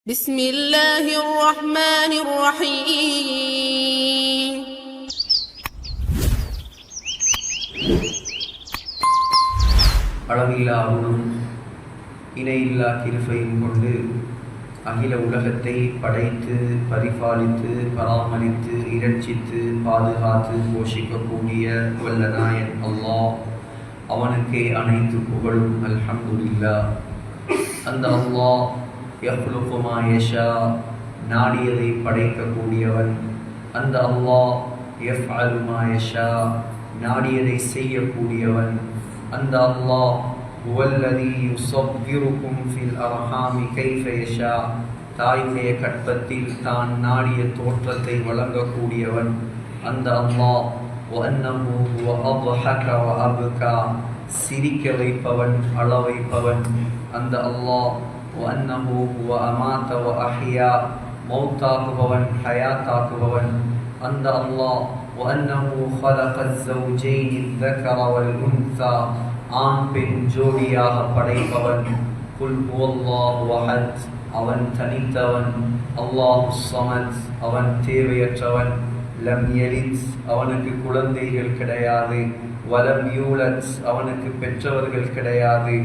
بسم الله الرحمن الرحيم அளவில்லா அருளும் இணையில்லா கிருபையும் கொண்டு அகில உலகத்தை படைத்து பரிபாலித்து பராமரித்து இரட்சித்து பாதுகாத்து போஷிக்கக்கூடிய வல்ல நாயன் அல்லாஹ், அவனுக்கே அனைத்து புகழும். அல்ஹம்துலில்லாஹ். அந்த அல்லாஹ் யஹ்லுகு மா யஷா, நாடியதை படைக்கக்கூடியவன். அந்த அல்லாஹ் யஃஅலு மா யஷா, நாடியதை செய்யக்கூடியவன். அந்த அல்லாஹ் ஹுவல்லதீ யுஸவ்விருக்கும் ஃபில் அர்ஹாமி கைஃப யஷா, தாயுடைய கற்பத்தில் தான் நாடிய தோற்றத்தை வழங்கக்கூடியவன். அந்த அல்லாஹ் வஅன்னஹு ஹுவ அத்ஹக வ அப்கா, சிரிக்க வைப்பவன், அழ வைப்பவன். அந்த அல்லாஹ் வஅன்னஹு ஹுவ அமாத வ அஹ்யா, மௌத்தாக்குபவன், ஹயாத்தாக்குபவன். அந்த அல்லாஹ் வஅன்னஹு خلق الزوجين الذكر والأنثى, ஆண் பெண் ஜோடியாக படைப்பவன். குல் ஹுவல்லாஹு அஹத், அவன் தனித்தவன். அல்லாஹு ஸமத், அவன் தேவையற்றவன். லம் யலித், அவனுக்கு குழந்தைகள் கிடையாது. வலம் யூலத், அவனுக்கு பெற்றவர்கள் கிடையாது.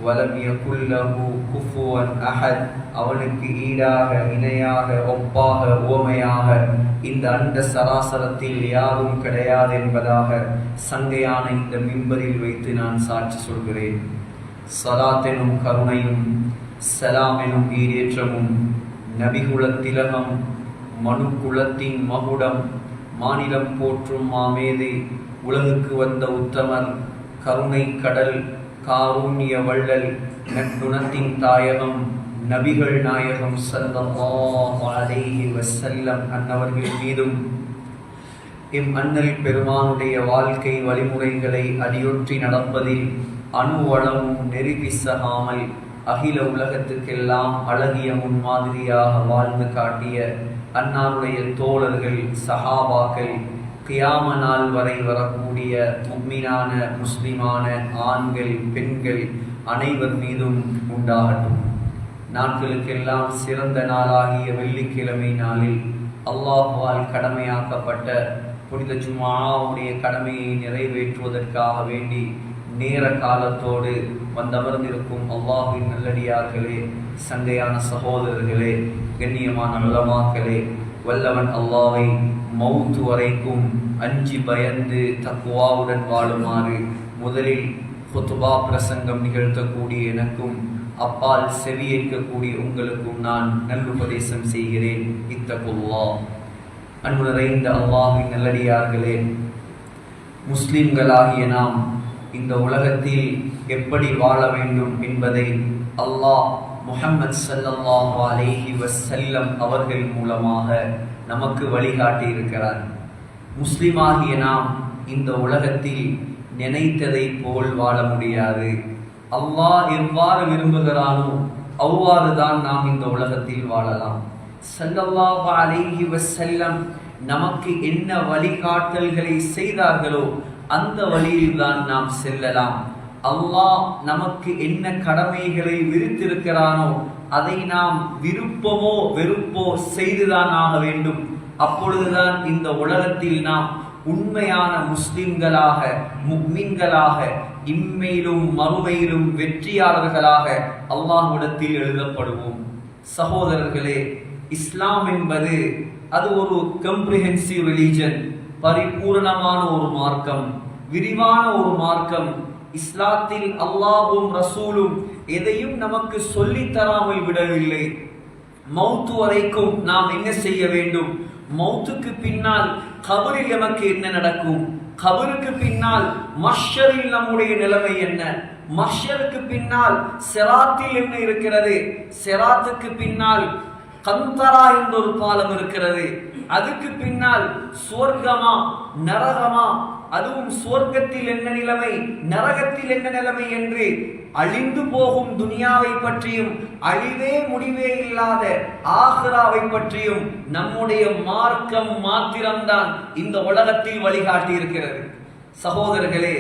வலம் யகுல் லஹு குஃபுவன் அஹத், அவனுக்கு ஈடாக இணையாக ஒப்பாக உவமையாக இந்த அண்ட சராசரத்தில் யாரும் கிடையாது என்பதாக சங்கையான இந்த மிம்பரில் வைத்து நான் சாட்சி சொல்கிறேன். ஸலாத் எனும் கருணையும் ஸலாம் எனும் ஈரேற்றமும் நபிகுலத் திலகம், மனு குலத்தின் மகுடம், மாநிலம் போற்றும் மாமேதை, உலகுக்கு வந்த உத்தமர், கருணை கடல், காருண்ய வள்ளல், நற்குணத்தின் தாயகம், நபிகள் நாயகம் ஸல்லல்லாஹு அலைஹி வஸல்லம் அன்னவர்கள் மீதும் எம் அண்ணல் பெருமானுடைய வாழ்க்கை வழிமுறைகளை அடியொற்றி நடப்பதில் அணுவளவும் நெறிபிசகாமல் அகில உலகத்துக்கெல்லாம் அழகிய முன்மாதிரியாக வாழ்ந்து காட்டிய அன்னாருடைய தோழர்கள், சஹாபாக்கள், கியாம நாள் வரை வரக்கூடிய முஃமினான முஸ்லிமான ஆண்கள் பெண்கள் அனைவர் மீதும் உண்டாகட்டும். நாட்களுக்கெல்லாம் சிறந்த நாளாகிய வெள்ளிக்கிழமை நாளில் அல்லாஹ்வால் கடமையாக்கப்பட்ட புனித ஜும்ஆவுடைய கடமையை நிறைவேற்றுவதற்காக வேண்டி நேர காலத்தோடு வந்தமர்ந்திருக்கும் அல்லாஹ்வின் நல்லடியார்களே, சங்கையான சகோதரர்களே, கண்ணியமான உலமாக்களே, வல்லவன் அல்லாஹ்வை மௌத்து வரைக்கும் அஞ்சி பயந்து தக்வாவுடன் வாழுமாறு முதலில் குத்பா பிரசங்கம் நிகழ்த்தக்கூடிய எனக்கும் அப்பால் செவியேற்கக்கூடிய உங்களுக்கும் நான் நல்லுபதேசம் செய்கிறேன். இத்தகுல்லாஹ். அன்பு நிறைந்த அல்லாஹ்வின் நல்லடியார்களே, முஸ்லிம்களாகிய நாம் இந்த உலகத்தில் எப்படி வாழ வேண்டும் என்பதை அல்லாஹ் முஹம்மது ஸல்லல்லாஹு அலைஹி வஸல்லம் அவர்கள் மூலமாக நமக்கு வழிகாட்டி இருக்கிறார். முஸ்லிமாகிய நாம் இந்த உலகத்தில் நினைத்ததை போல் வாழ முடியாது. அல்லாஹ் எவ்வாறு விரும்புகிறானோ அவ்வாறு தான் நாம் இந்த உலகத்தில் வாழலாம். ஸல்லல்லாஹு அலைஹி வஸல்லம் நமக்கு என்ன வழிகாட்டல்களை செய்தார்களோ அந்த வழியில் தான் நாம் செல்லலாம். அல்லாஹ் நமக்கு என்ன கடமைகளை விரித்திருக்கிறானோ அதை நாம் விருப்பமோ வெறுப்போ செய்துதான் ஆக வேண்டும். அப்பொழுதுதான் இந்த உலகத்தில் நாம் உண்மையான முஸ்லிம்களாக, முஃமின்களாக, இம்மையிலும் மறுமையிலும் வெற்றியாளர்களாக அல்லாஹ்விடத்தில் எழுதப்படுவோம். சகோதரர்களே, இஸ்லாம் என்பது அது ஒரு கம்ப்ரிஹென்சிவ் ரிலீஜன், பரிபூர்ணமான ஒரு மார்க்கம், விரிவான ஒரு மார்க்கம். இஸ்லாத்தில் அல்லாஹ்வும் ரசூலும் எதையும் நமக்கு சொல்லித் தராமல் விடவில்லை. மௌத்து வரைக்கும் நாம் என்ன செய்ய வேண்டும், மௌத்துக்கு பின்னால் கபரில் நமக்கு என்ன நடக்கும், கபருக்கு பின்னால் மஹ்ஷரில் நம்முடைய நிலைமை என்ன, மஹ்ஷருக்கு பின்னால் சிராத்தில் என்ன இருக்கிறது, சிராத்துக்கு பின்னால் கந்தரா என்ற ஒரு பாலம் இருக்கிறது, அதுக்கு பின்னால் சுவர்க்கமா நரகமா, அதுவும் சுவர்க்கத்தில் என்ன நிலைமை நரகத்தில் என்ன நிலைமை என்று அழிந்து போகும் துனியாவை பற்றியும் அழிவே முடிவே இல்லாத ஆகிராவை பற்றியும் நம்முடைய மார்க்கம் மாத்திரம்தான் இந்த உலகத்தில் வழிகாட்டி இருக்கிறது. சகோதரர்களே,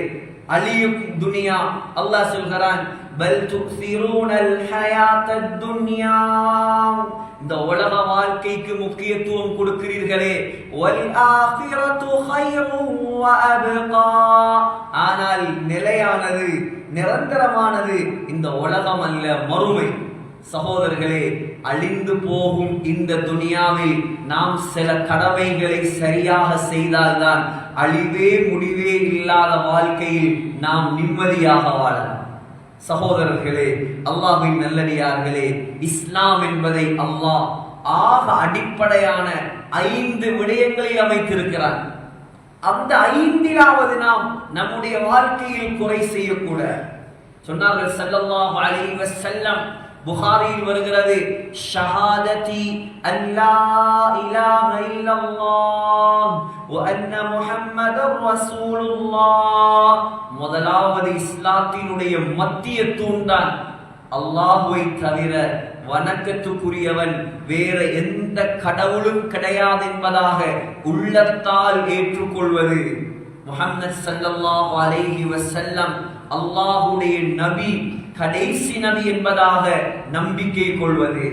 அழியும் துனியா, அல்லாஹ் சொல்கிறான் பல் துஸிரூனல் ஹயாத்தத் துன்யா, இந்த உலக வாழ்க்கைக்கு முக்கியத்துவம் கொடுக்கிறீர்களே, வல் ஆகிரத்து கைரும் வ அப்கா, ஆனால் நிலையானது நிரந்தரமானது இந்த உலகம் அல்ல, மறுமை. சகோதரர்களே, அழிந்து போகும் இந்த துனியாவில் நாம் சில கடமைகளை சரியாக செய்தால்தான் அழிவே முடிவே இல்லாத வாழ்க்கையில் நாம் நிம்மதியாக வாழலாம். சகோதரர்களே, அல்லாஹ்வின் நல்லடியார்களே, இஸ்லாம் என்பதை அல்லாஹ் ஆக அடிப்படையான 5 விடயங்களில் அமைத்திருக்கிறார். அந்த 5வது நாம் நம்முடைய வாழ்க்கையில் குறை செய்யக்கூடாது. சொன்னார்கள் ஸல்லல்லாஹு அலைஹி வஸல்லம், புகாரியில் வருகிறது, ஷஹாததி அல்லா இலாஹ இல்லல்லாஹ் வ அன்ன முஹம்மதர் ரசூலுல்லாஹ். முதலாவது இஸ்லாத்தினுடைய மத்திய தூண்தான் அல்லாஹ்வை தவிர வணக்கத்துக்குரியவன் வேற எந்த கடவுளும் கிடையாது என்பதாக உள்ளத்தால் ஏற்றுக்கொள்வது. முஹம்மது ஸல்லல்லாஹு அலைஹி வஸல்லம் அல்லாஹ்வுடைய நபி, கடைசி நபி என்பதாக நம்பிக்கை கொள்வது.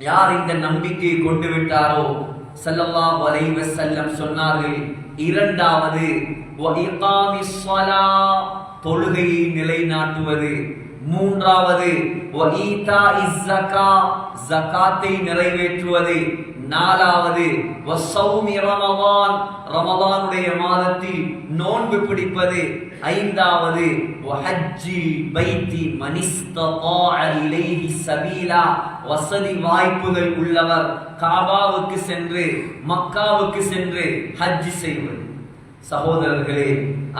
யார் இந்த நம்பிக்கை கொண்டு விட்டாரோ ஸல்லல்லாஹு அலைஹி வஸல்லம் சொன்னார்கள், 2வது வ இகாமிஸ் ஸலாத், தொழுகையை நிலைநாட்டுவது. 3வது வ ஈதாஇஸ் ஸகாத், ஜகாத்தை நிறைவேற்றுவது. 4வது வ ஸௌமி ரமதான், ரமதானுடைய மாதத்தில் நோன்பு பிடிப்பது. 5வது வ ஹஜ்ஜில் பைத்தி மனிஸ்ததாஅ இலைஹி சபீலா, வசதி வாய்ப்புகள் உள்ளவர் காபாவுக்கு சென்று மக்காவுக்கு சென்று ஹஜ் செய்வது. சகோதரர்களே,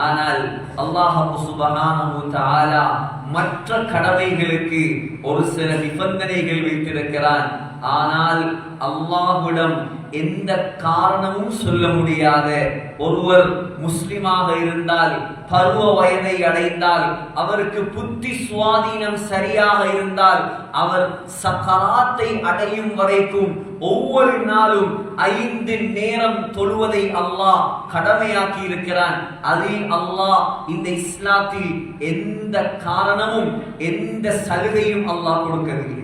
ஆனால் அல்லாஹ் சுப்ஹானஹு வ தஆலா மற்ற கடமைகளுக்கு ஒரு சில நிபந்தனைகள் வைத்திருக்கிறான். ஆனால் அல்லாஹ்விடம் எந்த காரணமும் சொல்ல முடியாத ஒருவர் முஸ்லிமாக இருந்தால், பருவ வயதை அடைந்தால், அவருக்கு புத்தி சுவாதீனம் சரியாக இருந்தால், அவர் சக்கராத்தை அடையும் வரைக்கும் ஒவ்வொரு நாளும் 5 நேரம் தொழுவதை அல்லாஹ் கடமையாக்கி இருக்கிறான். அதில் அல்லாஹ் இந்த இஸ்லாத்தில் எந்த காரணமும் எந்த சலுகையும் அல்லாஹ் கொடுக்கவில்லை.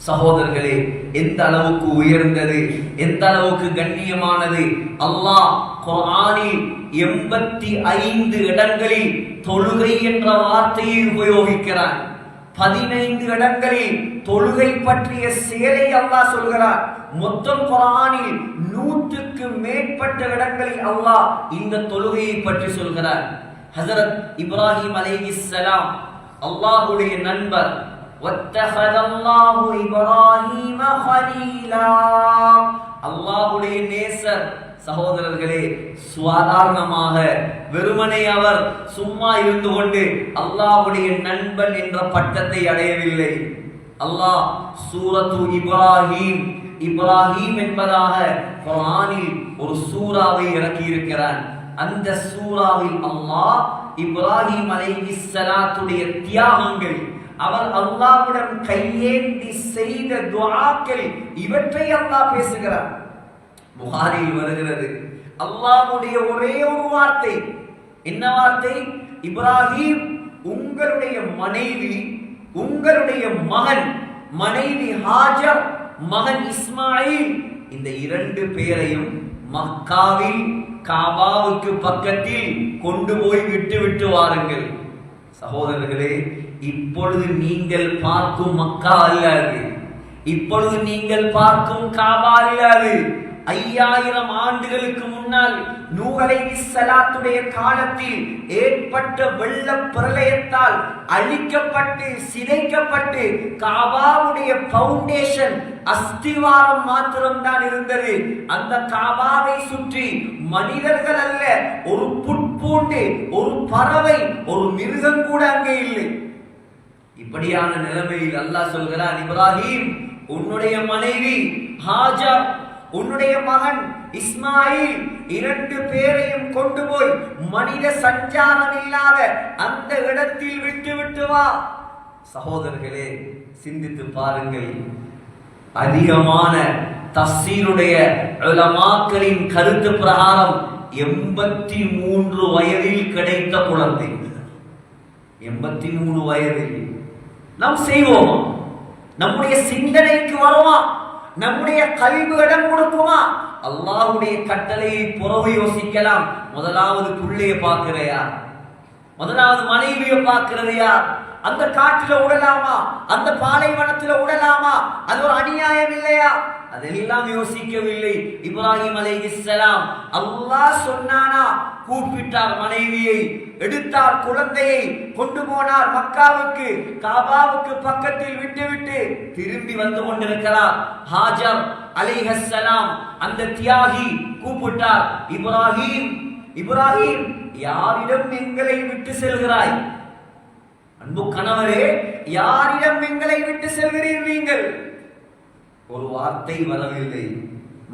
சகோதரர்களே, எந்த அளவுக்கு உயர்ந்தது, எந்த அளவுக்கு கண்ணியமானது. அல்லாஹ் குர்ஆனில் 85 இடங்களில் தொழுகை என்ற வார்த்தையை உபயோகிக்கிறான். 15 இடங்களில் தொழுகை பற்றிய செயலை அல்லாஹ் சொல்கிறார். மொத்தம் குர்ஆனில் 100க்கு மேற்பட்ட இடங்களில் அல்லாஹ் இந்த தொழுகையை பற்றி சொல்கிறார். ஹஜ்ரத் இப்ராஹிம் அலைஹிஸ்ஸலாம் அல்லாஹ்வுடைய நண்பர். வத்தஹதல்லாஹு இப்ராஹீம கலீலா, அல்லாஹ்வுடைய நேசர். சகோதரர்களே, சாதாரணமாக வெறுமனே அவர் சும்மா இருந்து கொண்டு அல்லாஹ்வுடைய நண்பன் என்ற பட்டத்தை அடையவில்லை. அல்லாஹ் சூரத்து இப்ராஹீம், இப்ராஹீம் என்பதாக குர்ஆனில் ஒரு சூராவை இறக்கி இருக்கிறான். அந்த சூராவில் அல்லாஹ் இப்ராஹிம் அலைஹிஸ்ஸலாத்துடைய தியாகங்கள், அவர் அல்லாஹ்விடம் கையேந்தி செய்த துஆக்கள், இவற்றை அல்லாஹ் பேசுகிறார். புகாரியில் வருகிறது, அல்லாஹ்வுடைய ஒரே ஒரு வார்த்தை. என்ன வார்த்தை? இப்ராஹிம், உங்களுடைய மனைவி, உங்களுடைய மகன், மனைவி ஹாஜர், மகன் இஸ்மாயில், இந்த 2 பேரையும் மக்காவில் காபாவுக்கு பக்கத்தில் கொண்டு போய் விட்டு வாருங்கள். சகோதரர்களே, இப்பொழுது நீங்கள் பார்க்கும் மக்கா அல்ல அது, இப்பொழுது நீங்கள் பார்க்கும் காபா அல்ல அது. 5000 ஆண்டுகளுக்கு முன்னால் நூஹ் அலைஹிஸ்ஸலாத்துடைய காலத்தில் ஏற்பட்ட வெள்ள பிரளயத்தால் அழிக்கப்பட்டு சிதைக்கப்பட்டு காபாவுடைய ஃபவுண்டேஷன், அஸ்திவாரம் மாத்திரம்தான் இருந்தது. அந்த காபாவை சுற்றி மனிதர்கள் அல்ல, ஒரு புட்பூண்டு, ஒரு பறவை, ஒரு மிருகம் கூட அங்கே இல்லை. இப்படியான நிலைமையில் அல்லாஹ் சொல்கிறான், இப்ராஹிம், உன்னுடைய மனைவி ஹாஜர், உன்னுடைய மகன் இஸ்மாயில், 2 பேரையும் கொண்டு போய் மனித சஞ்சாரம் இல்லாத அந்த இடத்தில் விட்டு வா. சகோதரர்களே, சிந்தித்து பாருங்கள். அதிகமான தஃசீருடைய உலமாக்களின் கருத்து பிரகாரம் 83 வயதில் கிடைத்த குழந்தை. 83 வயதில் நாம் செய்வோமா? நம்முடைய சிந்தனைக்கு வருமா? நம்முடைய கல்வி இடம் கொடுக்குமா? அல்லாஹ்வுடைய கட்டளையை புறவு யோசிக்கலாம். முதலாவது புள்ளைய பார்க்கிறையா? முதலாவது மனைவியை பார்க்கிறது யார்? அந்த காட்டில விடலாமா? அந்த பாலைவனத்துல விடலாமா? அது ஒரு அநியாயம் இல்லையா? அதெல்லாம் யோசிக்கவில்லை. இப்ராஹிம் அலைஹிஸ்ஸலாம் அல்லாஹ் சொன்னானா, கூப்பிட்டார் மனைவியை, எடுத்தார் குழந்தையை, கொண்டு போனார் மக்காவுக்கு, காபாவுக்கு பக்கத்தில் விட்டுவிட்டு திரும்பி வந்து கொண்டிருக்கிறார். ஹாஜர் அலைஹிஸ்ஸலாம் அந்த தியாகி கூப்பிட்டார், இப்ராஹிம் இப்ராஹிம், யாரிடம் எங்களை விட்டு செல்கிறாய்? அன்பு கணவரே, யாரிடம் எங்களை விட்டு செல்கிறீர்கள் நீங்கள்? ஒரு வார்த்தை வரவில்லை.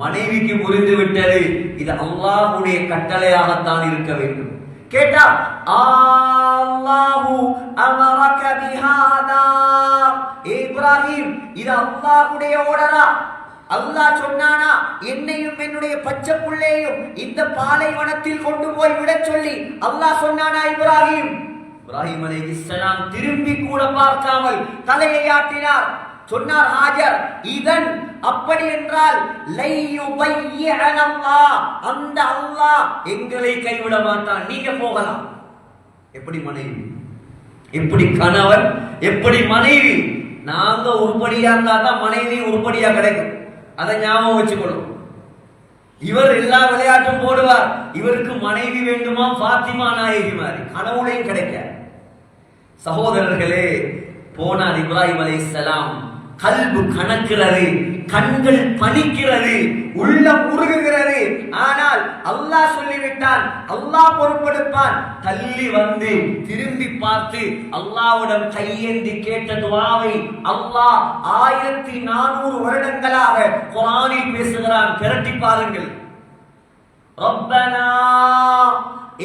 மனைவிக்கு புரிந்து விட்டது, இது அல்லாஹ்வுடைய கட்டளையாகத்தான் இருக்க வேண்டும். கேட்டார், அல்லாஹு அமரக பிஹாதா, இப்ராஹிம், இது அல்லாஹ்வுடைய ஆர்டரா? அல்லாஹ் சொன்னானா என்னையும் என்னுடைய பச்சை புள்ளையும் இந்த பாலைவனத்தில் கொண்டு போய் விட சொல்லி அல்லாஹ் சொன்னானா? இப்ராஹிம் அலைஹிஸ்ஸலாம் திரும்பி கூட பார்க்காமல் தலையை ஆட்டினார். சொன்னார் ஹாஜர், இதன் அப்படி என்றால் அந்த அல்லாஹ் எங்களை கைவிட மாட்டான், நீங்க போகலாம். எப்படி மனைவி, எப்படி கணவன், எப்படி மனைவி? நாங்க உருப்படியா இருந்தா தான் மனைவி உருப்படியா கிடைக்கும். அதை ஞாபகம் வச்சுக்கணும். இவர் எல்லா விளையாட்டும் போடுவார், இவருக்கு மனைவி வேண்டுமா ஃபாத்திமா நாயகி மாதிரி, கனவுலையும் கிடைக்க. சகோதரர்களே, போனார் இப்ராஹிம் அலைஹிஸ்ஸலாம். கல்பு கணக்கிறது, கண்கள் பனிக்கிறது, உள்ளம் உருகுகிறது. ஆனால் அல்லாஹ் சொல்லிவிட்டான், அல்லாஹ் பொறுப்பெடுப்பான். தள்ளி வந்து திரும்பி பார்த்து அல்லாஹ்விடம் கையேந்தி கேட்ட துஆவை அல்லாஹ் 1400 வருடங்களாக குர்ஆனில் பேசுகிறான். பிரட்டி பாருங்கள். ரப்பனா,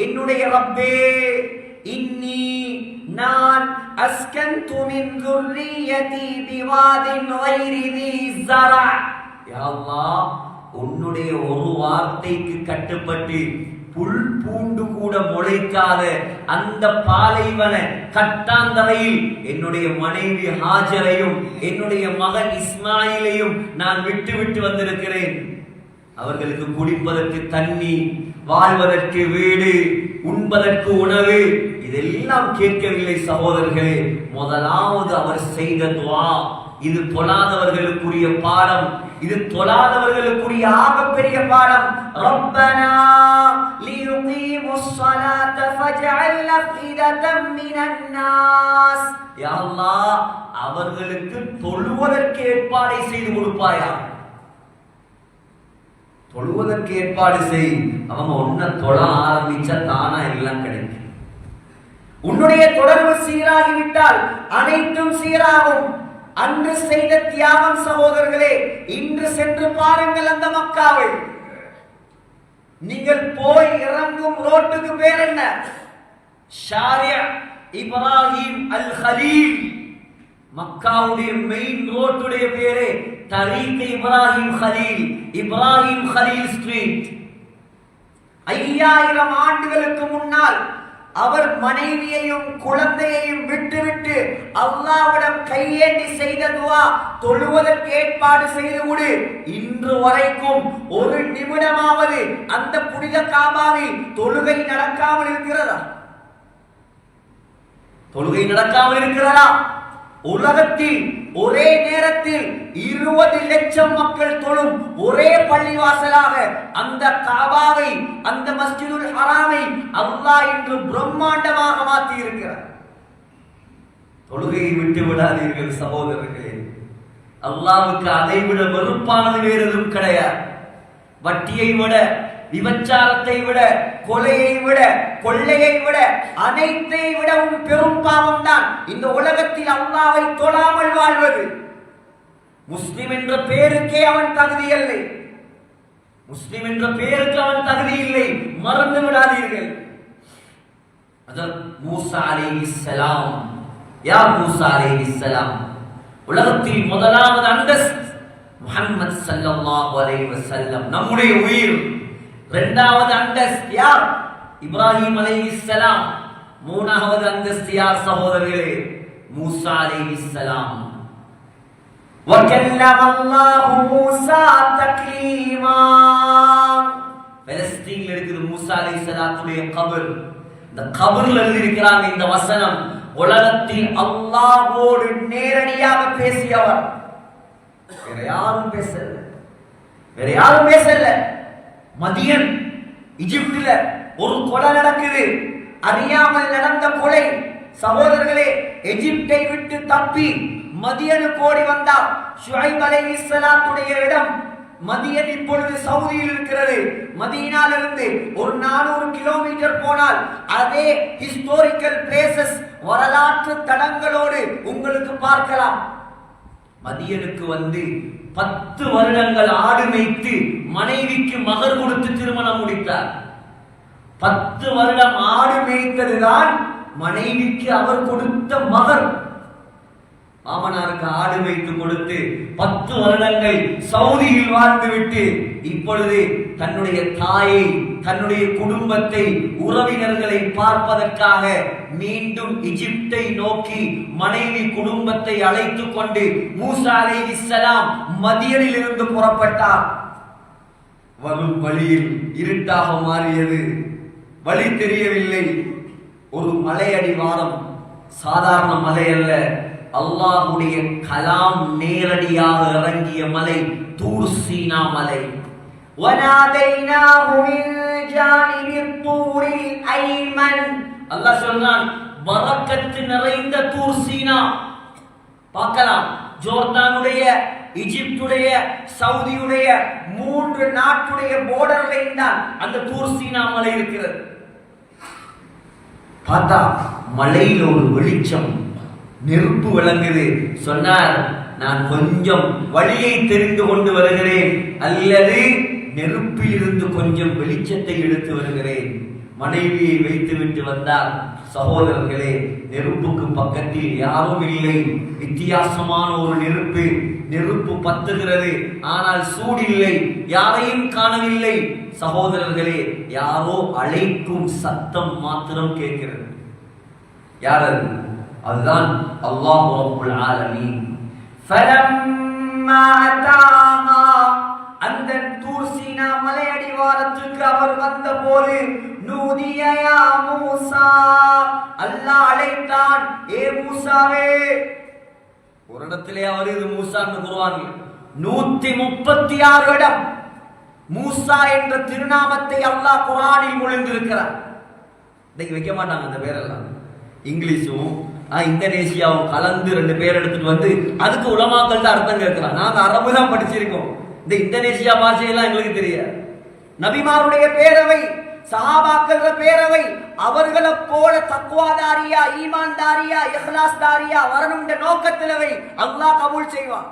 என்னுடைய ரப்பே, இன்னி, நான், அஸ்கன்து மின் ذُرِّيَّتِي بِوَادٍ غَيْرِ ذِي زَرْعٍ, யா அல்லாஹ், உன்னுடைய ஒரு வார்த்தைக்கு கட்டுப்பட்டு புல் பூண்டு கூட முளைக்காத அந்த பாலைவன கட்டாந்தரையில் என்னுடைய மனைவி ஹாஜரையும் என்னுடைய மகன் இஸ்மாயிலையும் நான் விட்டு விட்டு வந்திருக்கிறேன். அவர்களுக்கு குடிப்பதற்கு தண்ணி, வாழ்வதற்கு வீடு, உண்பதற்கு உணவு, இதெல்லாம் கேட்கவில்லை. சகோதரர்களே, முதலாவது அவர் செய்த துஆ, இது தொழாதவர்களுக்குரிய பாடம், இது தொழாதவர்களுக்குரிய ஆகப்பெரிய பாடம். ரப்பனா லியுகீமுஸ் ஸலாத ஃபஜ்அல் அஃஇததம் மினன் நாஸ், யா அல்லாஹ், அவர்களுக்கு தொழுவதற்கு ஏற்பாடை செய்து கொடுப்பாயா. தொழுவதற்கு ஏற்பாடு செய். அவங்க ஒன்ன தொழ ஆரம்பிச்சா தானா எல்லாம் கிடைக்கும். உன்னுடைய தொடர்பு சீராகிவிட்டால் அனைத்தும் சீராகும். அன்று செய்த தியாகம் சகோதரர்களே, இன்று சென்று பாருங்கள் அந்த மக்காவை. நீங்கள் போய் இறங்கும் ரோட்டுக்கு பேர் என்ன? ஷாரிஅ இப்ராஹிம் அல் கலீல். மக்காவுடைய மெயின் ரோட்டுடைய பேரே தரீக் இப்ராஹிம் கலீல், இப்ராஹிம் கலீல் ஸ்ட்ரீட். 5000 ஆண்டுகளுக்கு முன்னால் அவர் மனைவியையும் குழந்தையையும் விட்டுவிட்டு அல்லாஹ்விடம் கையேந்தி செய்த துஆ, தொழுவதற்கு ஏற்பாடு செய்து கொடு. இன்று வரைக்கும் ஒரு நிமிடமாவது அந்த புனித காபாவில் தொழுகை நடக்காமல் இருக்கிறதா? தொழுகை நடக்காமல் இருக்கிறதா? உலகத்தில் ஒரே நேரத்தில் 20 லட்சம் மக்கள் தொழும் ஒரே பள்ளிவாசலாக அந்த காபாவை, அந்த மஸ்ஜிதுல் ஹராமை அல்லாஹ் இன்று பிரம்மாண்டமாக மாற்றி இருக்கிறார். தொழுகையை விட்டு விடாதீர்கள் சகோதரர்களே. அல்லாஹ்வுக்கு அதை விட வெறுப்பானது வேறு எதுவும் கிடையாது. வட்டியை விட, விபச்சாரத்தை விட, கொலையை விட, கொள்ளையை விட, அனைத்தை விடவும் பெரும் பாவம் தான் இந்த உலகத்தில் அல்லாஹ்வை தொழாமல் வாழ்வது. முஸ்லிம் என்ற பெயருக்கே அவன் தகுதி இல்லை. முஸ்லிம் என்ற பெயருக்கு அவன் தகுதி இல்லை. மறந்து விடாதீர்கள். ஹஜ்ரத் மூசா அலைஹிஸ்ஸலாம், யா மூசா அலைஹிஸ்ஸலாம், உலகத்தில் முதலாவது அந்தஸ்து முஹம்மது ஸல்லல்லாஹு அலைஹி வஸல்லம், நம்முடைய உயிர். இரண்டாவது அந்தஸ்து யார்? இப்ராஹிம் அலைஹிஸ்ஸலாம். மூணாவது அந்தஸ்து யார் சகோதரர்களே? மூசா அலைஹிஸ்ஸலாம். وَكَلَّمَ اللَّهُ مُوسَى تَكْلِيمًا. பலஸ்தீன்ல இருக்குது மூசா அலைஹிஸ்ஸலாத்துடைய கபர். இந்த கபர்ல இருக்கிறாங்க இந்த வசனம். உலகத்தில் அல்லாஹ்வோடு நேரடியாக பேசியவர். வேற யாரும் பேசல. மதியன் எகிப்தில ஒரு கொலை நடக்குது. அறியாமல் நடந்த கொலை. சகோதரர்களே, எகிப்தை விட்டு தப்பி மதியனுக்கு ஓடி வந்தார். ஷுஐப் அலைஹிஸ்ஸலாத்துடைய இடம் மதியன் இப்பொழுது சவுதியில் இருக்கிறது. மதீனாவிலிருந்து ஒரு 400 கிலோமீட்டர் போனால் அதே ஹிஸ்டாரிக்கல் பிளேசஸ், வரலாற்று தடங்களோடு உங்களுக்கு பார்க்கலாம். மதியனுக்கு வந்து 10 வருடங்கள் ஆடு மேய்த்து மனைவிக்கு மகர் கொடுத்து திருமணம் முடித்தார். 10 வருடம் ஆடு மேய்த்ததுதான் மனைவிக்கு அவர் கொடுத்த மகர். மாமனாருக்கு ஆடு வைத்து கொடுத்து 10 வருடங்கள் சவுதியில் வாழ்ந்துவிட்டு இப்பொழுது தன்னுடைய தாயை, தன்னுடைய குடும்பத்தை, உறவினர்களை பார்ப்பதற்காக மீண்டும் எகிப்தை நோக்கி மனைவி குடும்பத்தை அழைத்துக் கொண்டு மூசா அலைஹிஸ்ஸலாம் மதியனில் இருந்து புறப்பட்டார். வரும் வழியில் இருட்டாக மாறியது. வழி தெரியவில்லை. ஒரு மலை அடிவாரம், சாதாரண மலை அல்ல, அல்லாஹ்வுடைய கலாம் நேரடியாக இறங்கிய மலை, தூர் சீனா மலை. வனாதைனாஹு மின் ஜானிபித் தூரில் ஐமன். அல்லாஹ் சொல்றான், பரக்கத்து நிறைந்த தூர் சீனா. பார்க்கலாம், ஜோர்தானுடைய, எகிப்துடைய, சவுதியுடைய 3 நாட்டுடைய பார்டர்ல தான் அந்த தூர் சீனா மலை இருக்கிறது. பார்த்தா மலையில் ஒரு வெளிச்சம், நெருப்பு விளங்குது. சொன்னார், நான் கொஞ்சம் வழியை தெரிந்து கொண்டு வருகிறேன், அல்லது நெருப்பில் இருந்து கொஞ்சம் வெளிச்சத்தை எடுத்து வருகிறேன். மனைவியை வைத்துவிட்டு வந்தார். சகோதரர்களே, நெருப்புக்கு பக்கத்தில் யாரும் இல்லை. வித்தியாசமான ஒரு நெருப்பு. நெருப்பு பத்துகிறது, ஆனால் சூடில்லை. யாரையும் காணவில்லை. சகோதரர்களே, யாரோ அழைக்கும் சத்தம் மாத்திரம் கேட்கிறது. யார் அது? அதுதான் அல்லாஹ் ரப்புல் ஆலமீன். ஃபலம்மா அதாஹா, அந்த தூர் சீனா மலை அடிவாரத்துக்கு அவர் வந்தபோது, நூதிய யா மூசா, அல்லாஹ் அழைத்தான், ஏ மூசாவே. ஒரு இடத்திலே அவர் இது மூசான்னு குர்ஆனில் 136 இடம் மூசா என்ற திருநாமத்தை அல்லாஹ் குர்ஆனில் மொழிந்திருக்கிறார். இன்னைக்கு வைக்க மாட்டாங்க அந்த பேரெல்லாம். இங்கிலீஷும் இந்தோனேசியாவும் கலந்து 2 பேர் எடுத்துட்டு வந்து அதுக்கு உலமாக்கள் தான் அர்த்தம் கேட்கிறான். நாங்க அரபு தான் படிச்சிருக்கோம். இந்த இந்தோனேசியா பாஷையெல்லாம் எங்களுக்கு தெரியாது. நபிமாருடைய பேரவை, சஹாபாக்கள் பேரவை, அவர்களை போல தக்வாதாரியா, ஈமான்தாரியா, இஹ்லாஸ்தாரியா வரணும்ன்ற நோக்கத்திலவை அல்லாஹ் கபூல் செய்வான்.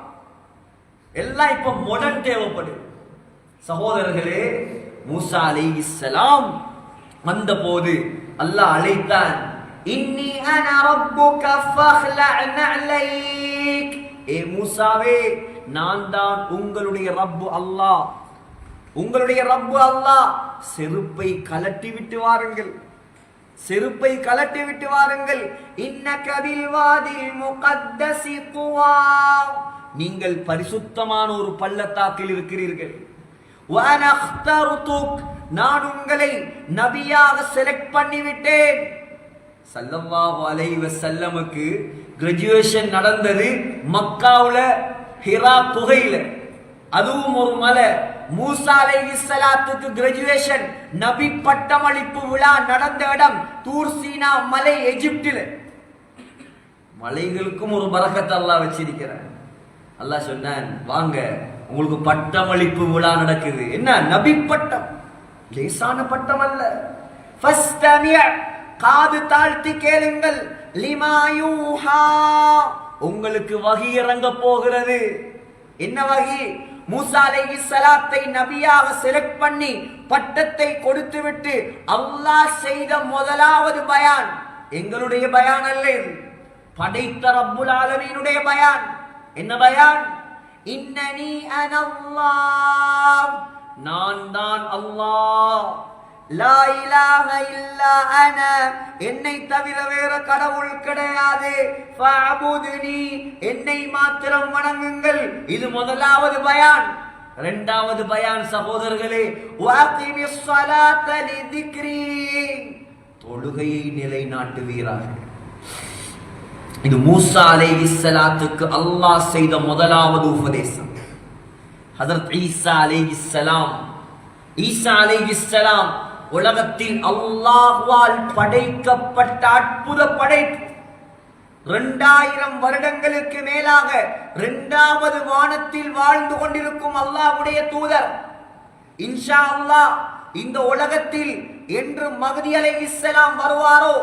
எல்லாம் இப்ப மாடர்ன் தேவைப்படுது. சகோதரர்களே, மூசா அலைஹிஸ்ஸலாம் வந்த போது அல்லாஹ் அழைத்தான், இன்னி அனா ரப்புக ஃபஹ்லஅ நஅலைக். ஏ மூசாவே, நான் தான் உங்களுடைய ரப்பு அல்லாஹ். உங்களுடைய ரப்பு அல்லாஹ். செருப்பை கலட்டி விட்டு வாருங்கள், செருப்பை கலட்டி விட்டு வாருங்கள். இன்னக பில் வாதில் முகத்தஸி துவா, நீங்கள் பரிசுத்தமான ஒரு பள்ளத்தாக்கில் இருக்கிறீர்கள். வஅனா அக்தர்துக், நான் உங்களை நபியாக செலக்ட் பண்ணிவிட்டேன். ஸல்லல்லாஹு அலைஹி வஸல்லமுக்கு கிராஜுவேஷன் நடந்தது மக்காவுல, ஹிரா குகையில. அதுவும் ஒரு மலை. மூசா அலைஹிஸ்ஸலாத்துக்கு கிராஜுவேஷன், நபி பட்டமளிப்பு விழா நடந்த இடம் தூர் சீனா மலை, எகிப்தில். மலைகளுக்கும் ஒரு பரக்கத்தை அல்லாஹ் வச்சிருக்கிறான். அல்லாஹ் சொன்னான், வாங்க, உங்களுக்கு பட்டமளிப்பு விழா நடக்குது. என்ன? நபி பட்டம், லேசான பட்டம் அல்ல. ஃபஸ்தமி', காது தாழ்த்தி கேளுங்கள். லிமா யூஹா, உங்களுக்கு வஹி இறங்க போகிறது. என்ன வஹி? மூசா அலைஹிஸ்ஸலாத்தை நபியாக செலக்ட் பண்ணி பட்டத்தை கொடுத்து விட்டு அல்லாஹ் செய்த முதலாவது பயான் எங்களுடைய பயான் அல்ல, இது படைத்த ரப்புல் ஆலமீனுடைய பயான். என்ன பயான்? இன்னனி அனல்லாஹ், நான் தான் அல்லாஹ். லா இலாஹ இல்லா அன, என்னை தவிர வேற கடவுள் கிடையாது, ஃபஅபுதுனி, என்னை மாத்திரம் வணங்குங்கள். இது முதலாவது பயான். இரண்டாவது பயான் சகோதரர்களே, வஅகிமிஸ் ஸலாத லிதிக்ரி, தொழுகையை நிலைநாட்டுவீராக. இது மூசா அலைஹிஸ்ஸலாத்துக்கு அல்லாஹ் செய்த முதலாவது உபதேசம். ஹஜ்ரத் ஈசா அலைஹிஸ்ஸலாம் உலகத்தில் அல்லாஹ்வால் படைக்கப்பட்ட அற்புத படைப்பு. 2000 வருடங்களுக்கு மேலாக 2வது வானத்தில் வாழ்ந்து கொண்டிருக்கும் அல்லாஹ்வுடைய தூதர். இன்ஷா அல்லாஹ் இந்த உலகத்தில் என்று மஹ்தி அலைஹிஸ்ஸலாம் வருவாரோ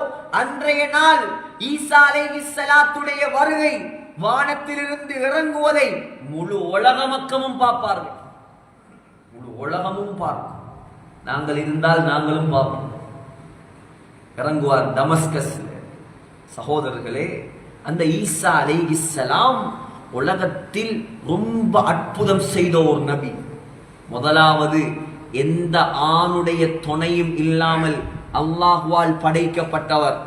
அன்றைய நாள் ஈசா அலைஹிஸ்ஸலாத்துடைய வருகை, வானத்திலிருந்து இறங்குவதை முழு உலக மக்களும் பார்ப்பார்கள். முழு உலகமும் பார்க்கும். நாங்கள் இருந்தால் நாங்களும் பார்ப்போம். இறங்குவார் டமஸ்கஸ். சகோதரர்களே, அந்த ஈசா அலைஹிஸ்ஸலாம் உலகத்தில் ரொம்ப அற்புதம் செய்த ஒரு நபி. முதலாவது, எந்த ஆணுடைய துணையும் இல்லாமல் அல்லாஹ்வால் படைக்கப்பட்டவர்.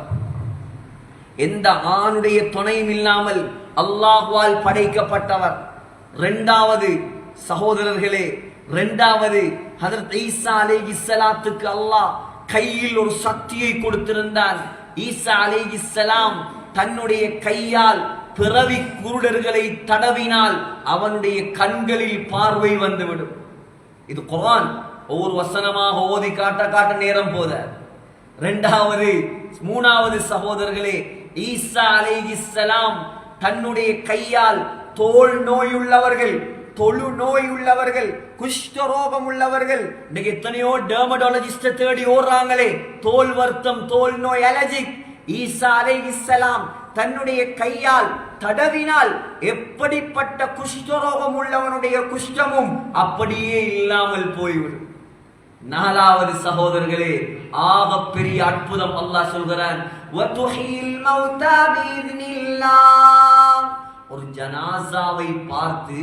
எந்த ஆணுடைய துணையும் இல்லாமல் அல்லாஹ்வால் படைக்கப்பட்டவர். இரண்டாவது சகோதரர்களே, இரண்டாவது ஹஜ்ரத் ஈசா அலைஹிஸ்ஸலாத்துக்கு அல்லாஹ் கையில் ஒரு சக்தியை கொடுத்திருந்தார். ஈசா அலைஹிஸ்ஸலாம் தன்னுடைய கையால் பிறவி குருடர்களை தடவினால் அவனுடைய கண்களில் பார்வை வந்துவிடும். இது குர்ஆன். ஒவ்வொரு வசனமாக ஓதி காட்ட நேரம் போத. இரண்டாவது, மூணாவது சகோதரர்களே, ஈசா அலைஹிஸ்ஸலாம் தன்னுடைய கையால் தோல் நோயுள்ளவர்கள், தொழு நோய் உள்ளவர்கள், குஷ்டரோகம் உள்ளவர்கள், இன்னைக்கு எத்தனையோ டெர்மடாலஜிஸ்ட தேடி ஓடுறாங்களே, தோல் வருத்தம், தோல் நோய், அலர்ஜிக். ஈசா அலைஹிஸ்ஸலாம் தன்னுடைய கையால் தடவினால் எப்படிப்பட்ட குஷ்டரோகம் உள்ளவனுடைய குஷ்டமும் அப்படியே இல்லாமல் போய்விடும். நாலாவது சகோதரர்களே, ஆக பெரிய அற்புதம் அல்லாஹ் சொல்கிறான், வதுஹில் மௌதா பிஇذنில்லாஹ். ஒரு ஜனாசாவை பார்த்து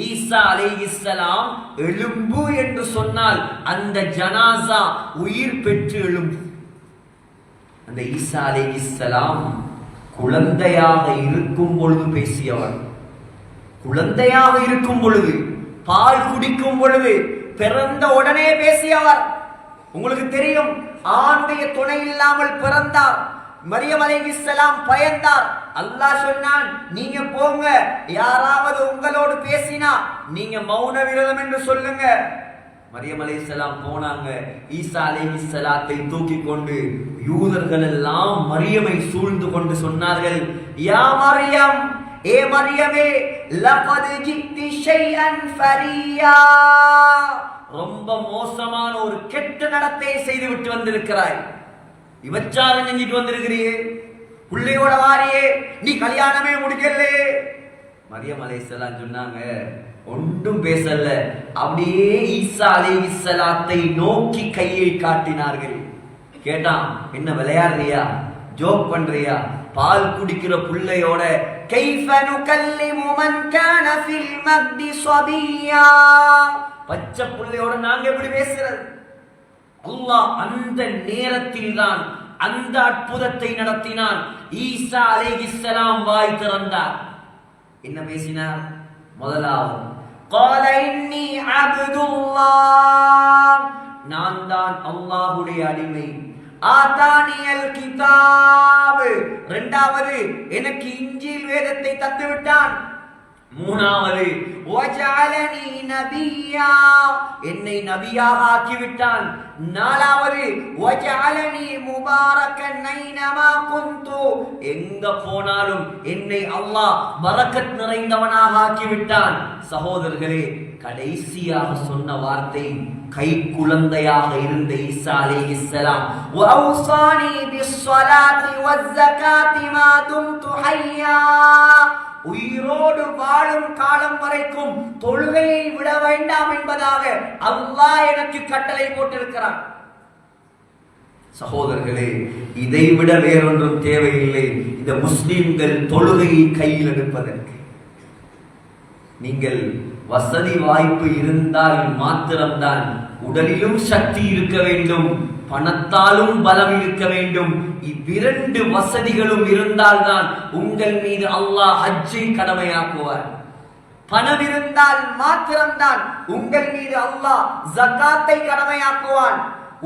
ஈசா அலைஹிஸ்ஸலாம் எழும்பு என்று சொன்னால் அந்த ஜனாசா உயிர் பெற்று எழும்பு. அந்த ஈசா அலைஹிஸ்ஸலாம் குழந்தையாக இருக்கும் பொழுது பேசியவர். குழந்தையாக இருக்கும் பொழுது, பால் குடிக்கும் பொழுது, பிறந்த உடனே பேசியவர். உங்களுக்கு தெரியும், ஆணுடைய துணை இல்லாமல் பிறந்தார். மரியம் அலைஹிஸ்ஸலாம் பயந்தார். அல்லாஹ் சொன்னான், நீங்க போங்க, யாராவது உங்களோடு பேசினா நீங்க மௌன விரதம் என்று சொல்லுங்க. மரியம் அலைஹிஸ்ஸலாம் போனாங்க. ஈசா அலைஹிஸ்ஸலாத்தை தூக்கி கொண்டு யூதர்கள் எல்லாம் மரியமை சூழ்ந்து கொண்டு சொன்னார்கள், யா மரியம், ஏ மரியமே, லகத் ஜித்தி ஷைஅன் ஃபரியா, ரொம்ப மோசமான ஒரு கெட்ட நடத்தை செய்து விட்டு வந்திருக்கிறாய். விபச்சாரம் செஞ்சிட்டு வந்திருக்கிறியே, பிள்ளையோட வாரியே, நீ கல்யாணமே முடிக்கலே. மரியம் அலைஹிஸ்ஸலாம் சொன்னாங்க, ஒன்றும் பேசல. அப்படியே ஈசா அலைஹிஸ்ஸலாத்தை நோக்கி கையை காட்டினார்கள். கேட்டான், என்ன விளையாடுறியா, ஜோக் பண்றியா? பால் குடிக்கிற பிள்ளையோட கைஃப நுகல்லிமு மன் கான ஃபில் மக்தி ஸபியா, பச்சை பிள்ளையோட நாங்க எப்படி பேசுறது? அல்லாஹ் அந்த நேரத்தில் தான் அந்த அற்புதத்தை நடத்தினான். ஈசா அலைஹிஸ்ஸலாம் வாய் திறந்தார். என்ன பேசினார்? முதலாவது, قال إني عبد الله, நான் தான் அல்லாஹ்வுடைய அடிமை. ஆதானியல் கிதாப், இரண்டாவது எனக்கு இன்ஜீல் வேதத்தை தந்து விட்டான். மூணாவது, வஜஅலனி நபியா, என்னை நபியாக ஆக்கிவிட்டான். நாலாவது, வஜஅலனி முபாரக்கன் ஐனமா குந்து, எங்க போனாலும் என்னை அல்லாஹ் பரக்கத் நிறைந்தவனாக ஆக்கிவிட்டான். சகோதரர்களே, கடைசியாக சொன்ன வார்த்தை, கை குழந்தையாக இருந்த ஈசா அலைஹிஸ்ஸலாம், வஅவ்ஸானி பிஸ்ஸலாத்தி வஸ்ஸகாத்தி மா தும்து ஹய்யா, உயிரோடு வாழும் காலம் வரைக்கும் தொழுகையை விட வேண்டாம் என்பதாக அல்லாஹ் எனக்கு கட்டளை போட்டிருக்கிறான். சகோதரர்களே, இதை விட வேறொன்றும் தேவையில்லை இந்த முஸ்லிம்கள் தொழுகையை கையில் எடுப்பதற்கு. நீங்கள் வசதி வாய்ப்பு இருந்தால் மாத்திரம்தான், உடலிலும் சக்தி இருக்க வேண்டும், பணத்தாலும் பலம் இருக்க வேண்டும். இவ்விரண்டு வசதிகளும் இருந்தால்தான் உங்கள் மீது அல்லாஹ் ஹஜ்ஜை கடமையாக்குவார். பணம் இருந்தால் மாத்திரம்தான் உங்கள் மீது அல்லாஹ் ஜகாத்தை கடமையாக்குவான்.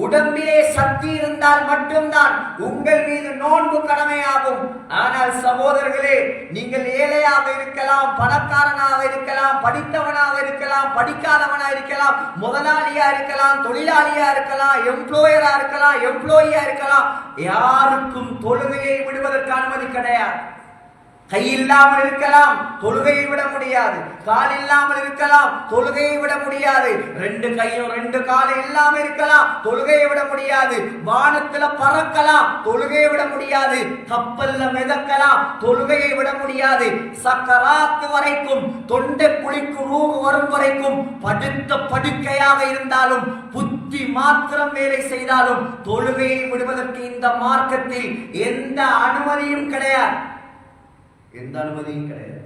உடம்பிலே சக்தி இருந்தால் மட்டும்தான் உங்கள் மீது நோன்பு கடமையாகும். ஆனால் சகோதரர்களே, நீங்கள் ஏழையாக இருக்கலாம், பணக்காரனாக இருக்கலாம், படித்தவனாக இருக்கலாம், படிக்காதவனாக இருக்கலாம், முதலாளியா இருக்கலாம், தொழிலாளியா இருக்கலாம், எம்ப்ளாயரா இருக்கலாம், எம்ப்ளாயியா இருக்கலாம். யாருக்கும் தொழுகையை விடுவதற்கு அனுமதி கிடையாது. கை இல்லாமல் இருக்கலாம், தொழுகையை விட முடியாது. கால் இல்லாமல் இருக்கலாம், தொழுகையை விட முடியாது. ரெண்டு கையும் ரெண்டு காலும் இல்லாம இருக்கலாம், தொழுகையை விட முடியாது. வானத்துல பறக்கலாம், தொழுகையை விட முடியாது. கப்பல்ல மிதக்கலாம், தொழுகையை விட முடியாது. சக்கராத்து வரைக்கும், தொண்டை குழிக்கு ரூஹ் வரும் வரைக்கும் படுத்த படுக்கையாக இருந்தாலும், புத்தி மாத்திரம் வேலை செய்தாலும் தொழுகையை விடுவதற்கு இந்த மார்க்கத்தில் எந்த அனுமதியும் கிடையாது. எந்த அனுமதியும் கிடையாது.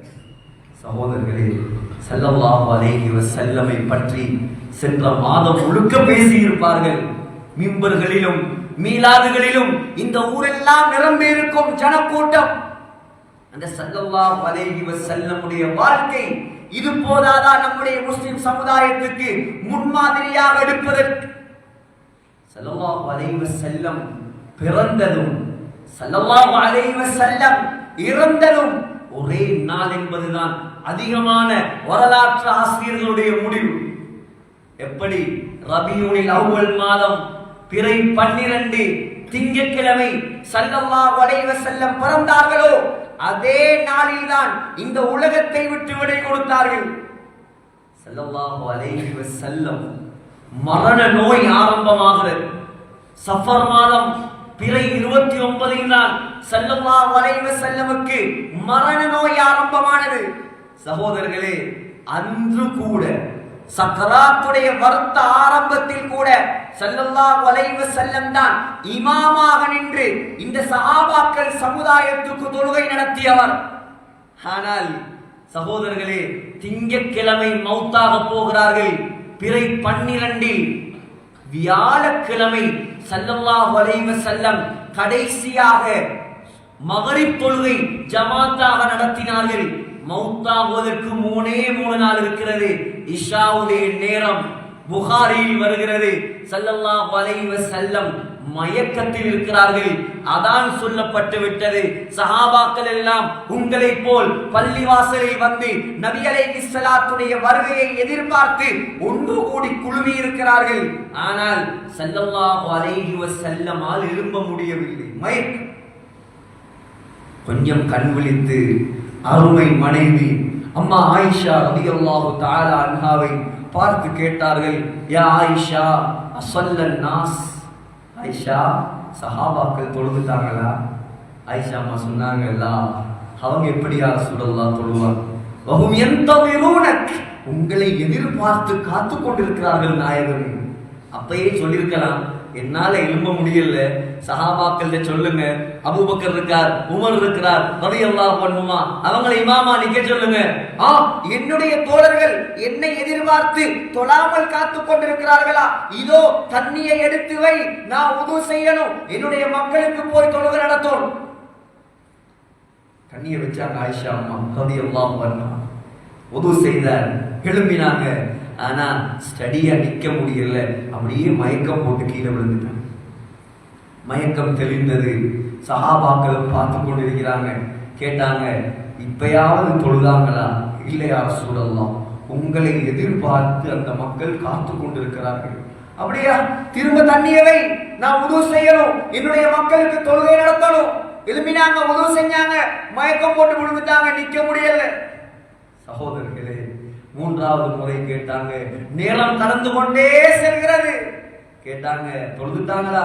சகோதரர்களே, ஸல்லல்லாஹு அலைஹி வஸல்லமை பற்றி சென்ற மாதம் முழுக்க பேசி இருப்பார்கள். மிம்பர்களிலும் மீலாதுகளிலும் இந்த ஊரெல்லாம் நிரம்பி இருக்கும் ஜனக்கூட்டம். அந்த ஸல்லல்லாஹு அலைஹி வஸல்லமுடைய வாழ்க்கை இது போதாதா நம்முடைய முஸ்லிம் சமுதாயத்துக்கு முன்மாதிரியாக எடுப்பதற்கு? ஸல்லல்லாஹு அலைஹி வஸல்லம் பிறந்ததும் ஸல்லல்லாஹு அலைஹி வஸல்லம் இறந்ததும் ஒரே நாள் என்பதுதான் அதிகமான வரலாற்று ஆசிரியர்களுடைய முடிவு. எப்படி ரபியுல் அவ்வல் மாதம் பிறை 12 திங்கட்கிழமை ஸல்லல்லாஹு அலைஹி வஸல்லம் பிறந்தார்களோ அதே நாளில்தான் இந்த உலகத்தை விட்டு விடை கொடுத்தார்கள். ஸல்லல்லாஹு அலைஹி வஸல்லம் மரண நோய் ஆரம்பமாகிறது. சஃபர் மாதம் பிறை 29 நாள் ஸல்லல்லாஹு அலைஹி வஸல்லமுக்கு மரண நோய் ஆரம்பமானது. சகோதரர்களே, அன்று கூட சக்கராத்துடைய வருத்த ஆரம்பத்தில் கூட ஸல்லல்லாஹு அலைஹி வஸல்லம் தான் இமாமாக நின்று இந்த சஹாபாக்கள் சமுதாயத்துக்கு தொழுகை நடத்தியவர். ஆனால் சகோதரர்களே, திங்கட்கிழமை மௌத்தாக போகிறார்கள். பிறை 12 வியாழக்கிழமை ஸல்லல்லாஹு அலைஹி வஸல்லம் கடைசியாக மக்ரிப் தொழுகை ஜமாத்தாக நடத்தினார்கள். மௌத்தாவதற்கு 3 நாள் இருக்கிறது. இஷாவுடைய நேரம் புகாரியில் வருகிறது. ஸல்லல்லாஹு அலைஹி வஸல்லம் மயக்கத்தில் இருக்கிறார்கள். அதான் சொல்லப்பட்டு விட்டது. சஹாபாக்கள் எல்லாம் உங்களை போல் பள்ளிவாசலில் வந்து நபி அலைஹிஸ்ஸலாத்துடைய வருகையை எதிர்பார்த்து ஒன்று கூடி குழுமி இருக்கிறார்கள். ஆனால் ஸல்லல்லாஹு அலைஹி வஸல்லமால் எழும்ப முடியவில்லை. மயக்கம். கொஞ்சம் கண் விழித்து அருமை மனைவி அம்மா ஆயிஷா ரலியல்லாஹு தஆலா அன்ஹாவை பார்த்து கேட்டார்கள், யா ஆயிஷா அஸல்லன் நாஸ், ஆயிஷா சஹாபாக்கள் தொழுதுட்டாங்களா? ஆயிஷா அம்மா சொன்னாங்கல்ல, அவங்க எப்படியா ரசூலுல்லாஹ் தொழுவாங்க? வஹும் யன்தவிரூனக், உங்களை எதிர்பார்த்து காத்து கொண்டிருக்கிறார்கள் நாயகமே. அப்பயே சொல்லிருக்கலாம், என்னால எழும்ப முடியல, சஹாபாக்கள் சொல்லுங்க, அபூபக்கர் இருக்கார், உமர் இருக்கிறார், ரலியல்லாஹு அன்ஹுமா, அவங்களை இமாமா நிக்க சொல்லுங்க. என்னுடைய தோழர்கள் என்னை எதிர்பார்த்து தொழாமல் காத்து கொண்டிருக்கிறார்களா? இதோ தண்ணியை எடுத்து வை, நான் உது செய்யணும், என்னுடைய மக்களுக்கு போய் தொழுகை நடத்தணும். தண்ணியை வச்சாங்க ஆயிஷா அம்மா ரலியல்லாஹு அன்ஹா. உது செய்தார், எழும்பினாங்க. ஆனா ஸ்டடியா நிக்க முடியல, அப்படியே மயக்கம் போட்டு கீழே விழுந்துட்டாங்க. மயக்கம் தெளிந்தது. சஹாபாக்களும் பார்த்து கொண்டிருக்கிறாங்க. கேட்டாங்க, இப்பயாவது தொழுதாங்களா? இல்லையா ரசூலல்லாஹ், உங்களை எதிர்பார்த்து அந்த மக்கள் காத்து கொண்டிருக்கிறார்கள். அப்படியா? திரும்ப தண்ணியவை, நான் உது செய்யணும், என்னுடைய மக்களுக்கு தொழுகை நடத்தணும். எழுப்பினாங்க, உது செஞ்சாங்க, மயக்கம் போட்டு விழுந்துட்டாங்க, நிக்க முடியல. சகோதரர்களே, 3வது முறை கேட்டாங்க. நேரம் கடந்து கொண்டே செல்கிறது. கேட்டாங்க, தொழுதுட்டாங்களா?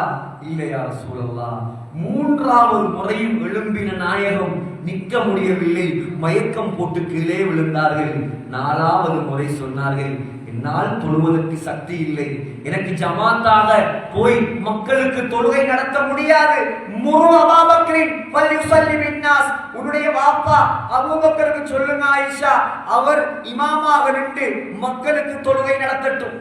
இல்லையா ரசூலல்லாஹ். 3வது முறையும் எழும்பின நாயகம் நிக்க முடியவில்லை, மயக்கம் போட்டு கீழே விழுந்தார்கள். 4வது முறை சொன்னார்கள், என்னால் தொழுவதற்கு சக்தி இல்லை, எனக்கு ஜமாத்தாக போய் மக்களுக்கு தொழுகை நடத்த முடியாது. முரு அபூபக்கரின் ஃபல்யுஸல்லி பின்னாஸ், உன்னுடைய வாப்பா அபூபக்கருக்கு சொல்லுங்க ஆயிஷா, அவர் இமாமாக நின்று மக்களுக்கு தொழுகை நடத்தட்டும்.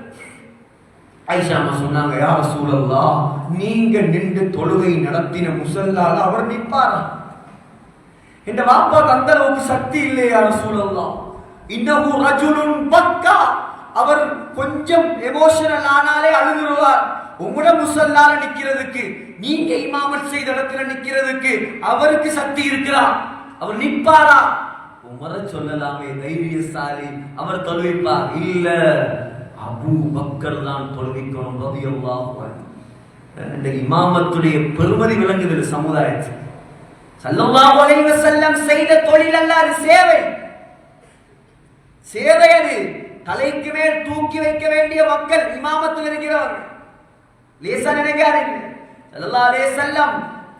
ஆயிஷா சொன்னாங்க, யா ரசூலல்லாஹ், நீங்க நின்று தொழுகை நடத்தின முஸல்லால அவர் நிப்பாரா? இந்த வாப்பாக்கு அந்த அளவுக்கு சக்தி இல்லையா யா ரசூலல்லாஹ்? இன்னஹு ரஜுலுன் பக்கா, அவர் கொஞ்சம் எமோஷனல் ஆனாலே அழுகுவார். உங்களோட முஸல்லால நிக்கிறதுக்கு, நீங்க இமாமத் செய்த இடத்துல நிக்கிறதுக்கு அவருக்கு சக்தி இருக்கிறா? அவர் நிப்பாரா? உமர சொல்லலாமே, தைரியசாலி, அவர் தொழுவிப்பார். இல்ல, அபூ பக்கர் தான் தொழுவிக்கணும் ரலியல்லாஹு அன்ஹு. இந்த இமாமத்துடைய பெருமதி விளங்குது சமுதாயத்தில். ஸல்லல்லாஹு அலைஹி வஸல்லம் செய்த தொழில் அல்ல, அது சேவை. சேவை அது. தலைக்கு மேல் தூக்கி வைக்க வேண்டிய மக்கள் இமாமத்தில் இருக்கிறார்கள். லேசா நினைக்காதீங்க. ஸல்லல்லாஹு அலைஹி வஸல்லம்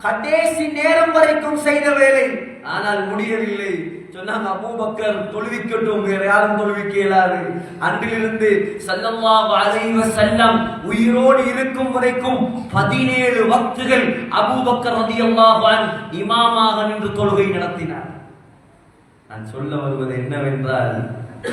கடைசி நேரம் வரைக்கும் செய்த வேலை, ஆனால் முடியவில்லை. சொன்னாங்க, அபூபக்கர் தொழுவிக்கட்டும், வேற யாரும் தொழுவிக்க இயலாது. அன்றிலிருந்து ஸல்லல்லாஹு அலைஹி வஸல்லம் உயிரோடு இருக்கும் வரைக்கும் 17 வக்துகள் அபூபக்கர் ரலியல்லாஹு அன்ஹு இமாமாக நின்று தொழுகை நடத்தினார். நான் சொல்ல வருவது என்னவென்றால்,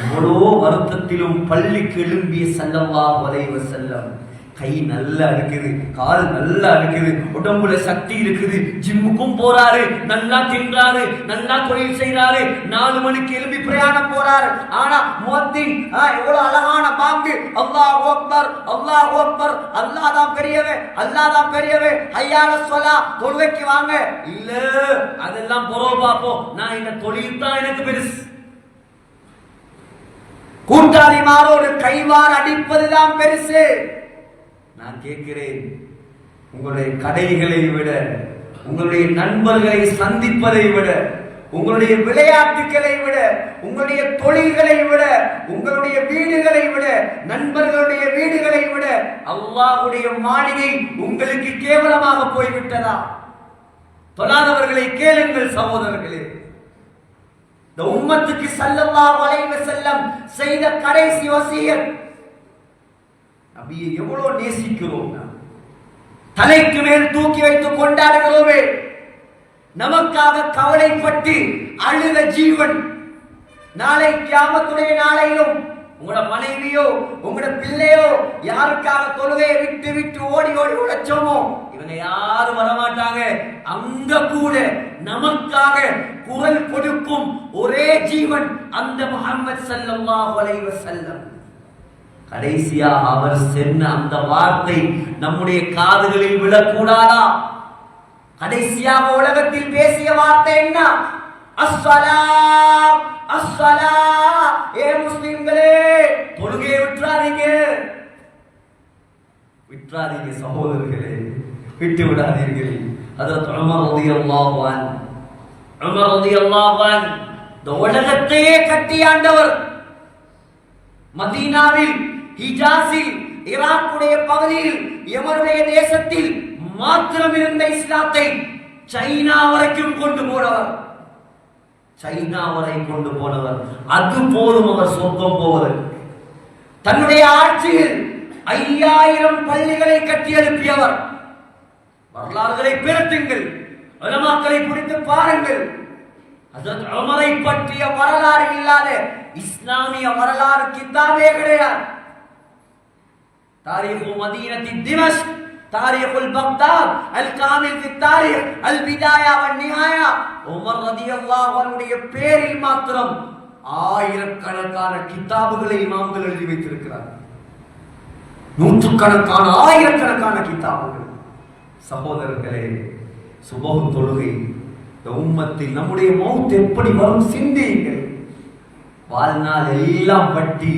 எவ்வளோ வருத்தத்திலும் பள்ளிக்கு எழும்பிய ஸல்லல்லாஹு அலைஹி வஸல்லம் கை நல்லா இருக்குது, கால் நல்லா இருக்குது, உடம்புல சக்தி இருக்குது, ஜிம்முக்கும் போறாரு, நல்லா தின்றாரு, நல்லா தொழில் செய்யறாரு, 4 மணிக்கு எழுப்பி பிரயாணம் போறாரு. ஆனா முஅத்தின் எவ்வளவு அழகான பாங்கு, அல்லாஹு அக்பர், அல்லாஹு அக்பர், அல்லாஹ் தான் பெரியவே, அல்லாஹ் தான் பெரியவே, ஹய்யா அலஸ் ஸலா, தொழுகைக்கு வாங்க. இல்ல, அதெல்லாம் பொறவு பாப்போம், நான் இந்த தொழில் தான் எனக்கு பெருசு. கூட்டாளிமாரோடு கைவார் அடிப்பதுதான் பெருசு. நான் கேட்கிறேன், உங்களுடைய கடைகளை விட, உங்களுடைய நண்பர்களை சந்திப்பதை விட, உங்களுடைய விளையாட்டுகளை விட, உங்களுடைய தொழில்களை விட, உங்களுடைய வீடுகளை விட, நண்பர்களுடைய வீடுகளை விட அல்லாஹ்வுடைய மாளிகை உங்களுக்கு கேவலமாக போய்விட்டதா? தொழாதவர்களை கேளுங்கள் சகோதரர்களே. இந்த உம்மத்துக்கு ஸல்லல்லாஹு அலைஹி வஸல்லம் செய்த கடைசி வசியத், நபியை எவ்வளவு நேசிக்கிறோம், தலைக்கு மேல் தூக்கி வைத்து கொண்டாடுகிறோமே, நமக்காக கவலைப்பட்டு அழுத ஜீவன். நாளை கியாமத்துடைய நாளையிலும் உங்களோட மனைவியோ உங்களோட பிள்ளையோ யாருக்காக தொழுகையை விட்டு விட்டு ஓடி ஓடி உழைச்சோமோ, இவங்க யாரும் வரமாட்டாங்க. அங்க கூட நமக்காக குரல் கொடுக்கும் ஒரே ஜீவன் அந்த முஹம்மது ஸல்லல்லாஹு அலைஹி வஸல்லம். கடைசியா அவர் சொன்ன அந்த வார்த்தை நம்முடைய காதுகளில் விழக்கூடாதா? கடைசியாக உலகத்தில் பேசிய வார்த்தை என்ன? அஸ்ஸலாம் அஸ்ஸலாம். ஏ முஸ்லிம்களே, தொழுகையை விட்டுறாதீங்க, விட்டுறாதீங்க சகோதரர்களே, விட்டு விடாதீர்கள். ஹஜ்ரத் உமர் ரலியல்லாஹு அன்ஹு, உமர் ரலியல்லாஹு அன்ஹு இந்த உலகத்தையே கட்டியாண்டவர். மதீனாவில், ஹிஜாஸில், ஈராக்குடைய பகுதியில், யமனுடைய தேசத்தில் மாத்திரம் இருந்த இஸ்லாத்தை சைனா வரைக்கும் கொண்டு போனவர். சைனா வரை கொண்டு போனவர். அது போதும் அவர் சொர்க்கம் போவதற்கு. தன்னுடைய ஆட்சியில் 5000 பள்ளிகளை கட்டி எழுப்பியவர். வரலாறுகளை பெருத்துங்கள், உலமாக்களை பிடித்து பாருங்கள். ஹஜ்ரத் உமரை பற்றிய வரலாறு இல்லாத இஸ்லாமிய வரலாறு கிதாபே கிடையாது. தாரீஹு மதீனத்தி திமஷ்க், தாரீஹுல் பக்தாத், அல் காமில் ஃபி தாரீக், அல் பிதாயா வன் நிஹாயா. உமர் ரலியல்லாஹு அன்ஹுடைய பேரில் மாத்திரம் ஆயிரக்கணக்கான கிதாபுகளை இமாம்கள் எழுதி வைத்திருக்கிறார். நூற்றுக்கணக்கான, ஆயிரக்கணக்கான கிதாபுகள். சகோதரர்களே, சுபஹ் தொழுகை இந்த உம்மத்தில் நம்முடைய மௌத் எப்படி வரும் சிந்தியுங்கள். வாழ்நாள் எல்லாம் வட்டி,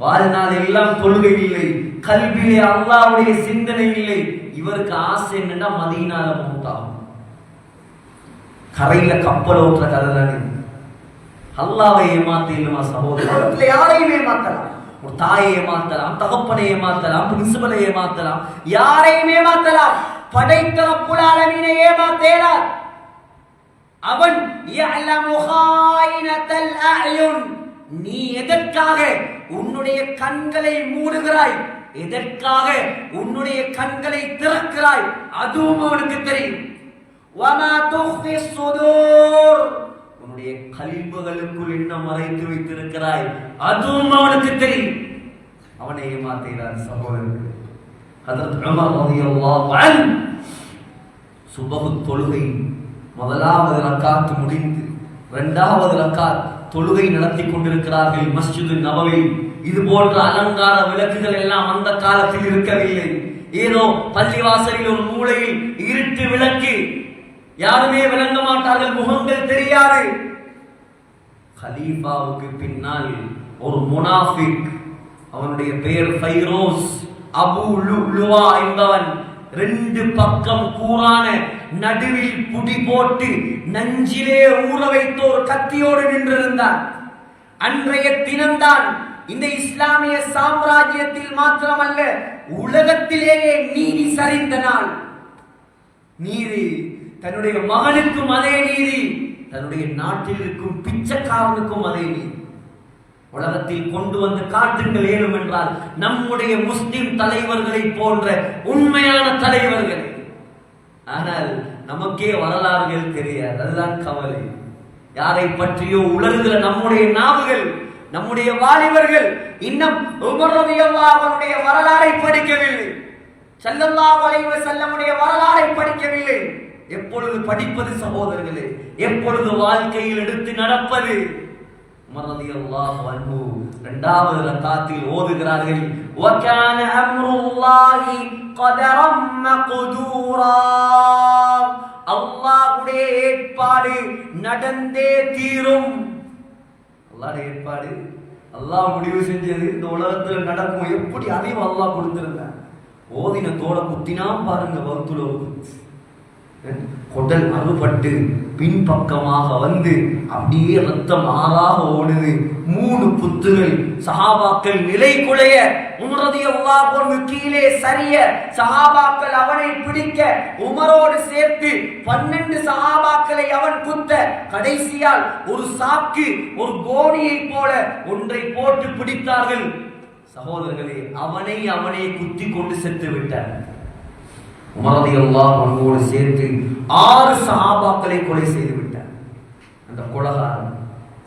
வாழ்நாள் எல்லாம் தொழுகை இல்லை, கல்வியிலே அல்லாஹ்வுடைய சிந்தனை இல்லை. இவருக்கு ஆசை என்னன்னா மதீனால மௌத்தாகும். கரையில கப்பல் ஓட்டுற கதை தானே. அல்லாஹ்வை ஏமாத்த இல்லமா சகோதரர்களே? யாரையும் ஏமாத்தலாம். ஒரு தாயை ஏமாத்தலாம், தகப்பனை ஏமாத்தலாம், பிரின்சிபலை ஏமாத்தலாம், யாரையும் ஏமாத்தலாம். படைத்த ரப்புல் ஆலமீனை ஏமாத்தேலாம். அவன் யஅலமு ஹாயினத்தல் அயுன். நீ எதற்காக உன்னுடைய கண்களை மூடுகிறாய், எதற்காக உன்னுடைய கண்களை திறக்கிறாய், அதுவும் அவனுக்கு தெரியும். வமா துஃபி ஸுதூர். உன்னுடைய கல்புகளுக்குள் என்ன மறைத்து வைத்திருக்கிறாய், அதுவும் அவனுக்கு தெரியும். அவனை ஏமாத்துகிறார் சகோதரர்கள். ஹஜ்ரத் உமர் ரலியல்லாஹு அன்ஹு சுபஹ் தொழுகை முதலாவது ரக்காத் முடிந்து இரண்டாவது ரக்காத் தொழுகை நடத்தி கொண்டிருக்கிறார்கள் மஸ்ஜிது நபவி. இது போன்ற அலங்கார விளக்குகள் எல்லாம் அந்த காலத்தில் இருக்கவில்லை. ஏதோ பள்ளிவாசலில் ஒரு மூலையில் இருட்டு விளக்கு, யாருமே விளங்க மாட்டார்கள், முகங்கள் தெரியாது. கலீஃபாவுக்கு பின்னால் ஒரு முனாஃபிக், அவனுடைய பெயர் ஃபைரோஸ் அபு லுலுவா என்பவன், ரெண்டு பக்கம் கூரான, நடுவில் புடி போட்டு நஞ்சிலே ஊற வைத்த ஒரு கத்தியோடு நின்றிருந்தான். அன்றைய தினம்தான் இந்த இஸ்லாமிய சாம்ராஜ்யத்தில் மாத்திரமல்ல உலகத்திலேயே நீதி சரிந்த நாள். நீதி, தன்னுடைய மகனுக்கும் அதே நீதி, தன்னுடைய நாட்டில் இருக்கும் பிச்சைக்காரனுக்கும் அதே நீதி. உலகத்தில் கொண்டு வந்து காட்டுங்கள் ஏழும் என்றால் நம்முடைய முஸ்லிம் தலைவர்களை போன்ற உண்மையான தலைவர்கள். ஆனால் நமக்கே வரலாறுகள் தெரியாது, அதுதான் கவலை. யாரை பற்றியோ உலகுகிற நம்முடைய நாவுகள், நம்முடைய வாலிபர்கள் இன்னும் உமர் ரலியல்லாஹு அன்ஹுடைய வரலாறை படிக்கவில்லை, ஸல்லல்லாஹு அலைஹி வஸல்லமுடைய வரலாறை படிக்கவில்லை. எப்பொழுது படிப்பது சகோதரர்களே? எப்பொழுது வாழ்க்கையில் எடுத்து நடப்பது? உமர் ரலியல்லாஹு அன்ஹு இரண்டாவது ரக்காத்தில் ஓதுகிறார்கள், வகான அம்ருல்லாஹி கதரம் மக்தூரா. அல்லாஹ்வுடைய ஏற்பாடு நடந்தே தீரும். அல்லாஹ்வுடைய ஏற்பாடு, அல்லாஹ் முடிவு செஞ்சது இந்த உலகத்தில் நடக்கும். எப்படி அறிவு அல்லாஹ் கொடுத்திருந்தார். ஓதினத்தோட குத்தினா பாருங்க, வகுத்துல ஒரு குடல் அறுபட்டு பின்பக்கமாக வந்து அப்படியே ரத்தம் ஆறாக ஓடுது. 3 புத்துகள். சஹாபாக்கள் நிலை குலைய, உமர் ரலியல்லாஹு அன்ஹு கீழே சரிய, சஹாபாக்கள் அவனை பிடிக்க, உமரோடு சேர்த்து 12 சஹாபாக்களை அவன் குத்த, கடைசியால் ஒரு சாக்கு, ஒரு கோணியை போல ஒன்றை போட்டு பிடித்தார்கள். சகோதரர்களே, அவனை குத்தி கொண்டு செத்து விட்டார். உமர் ரலியல்லாஹு அன்ஹுவோடு சேர்த்து 6 சஹாபாக்களை கொலை செய்து விட்டார் அந்த கொலைகாரன்.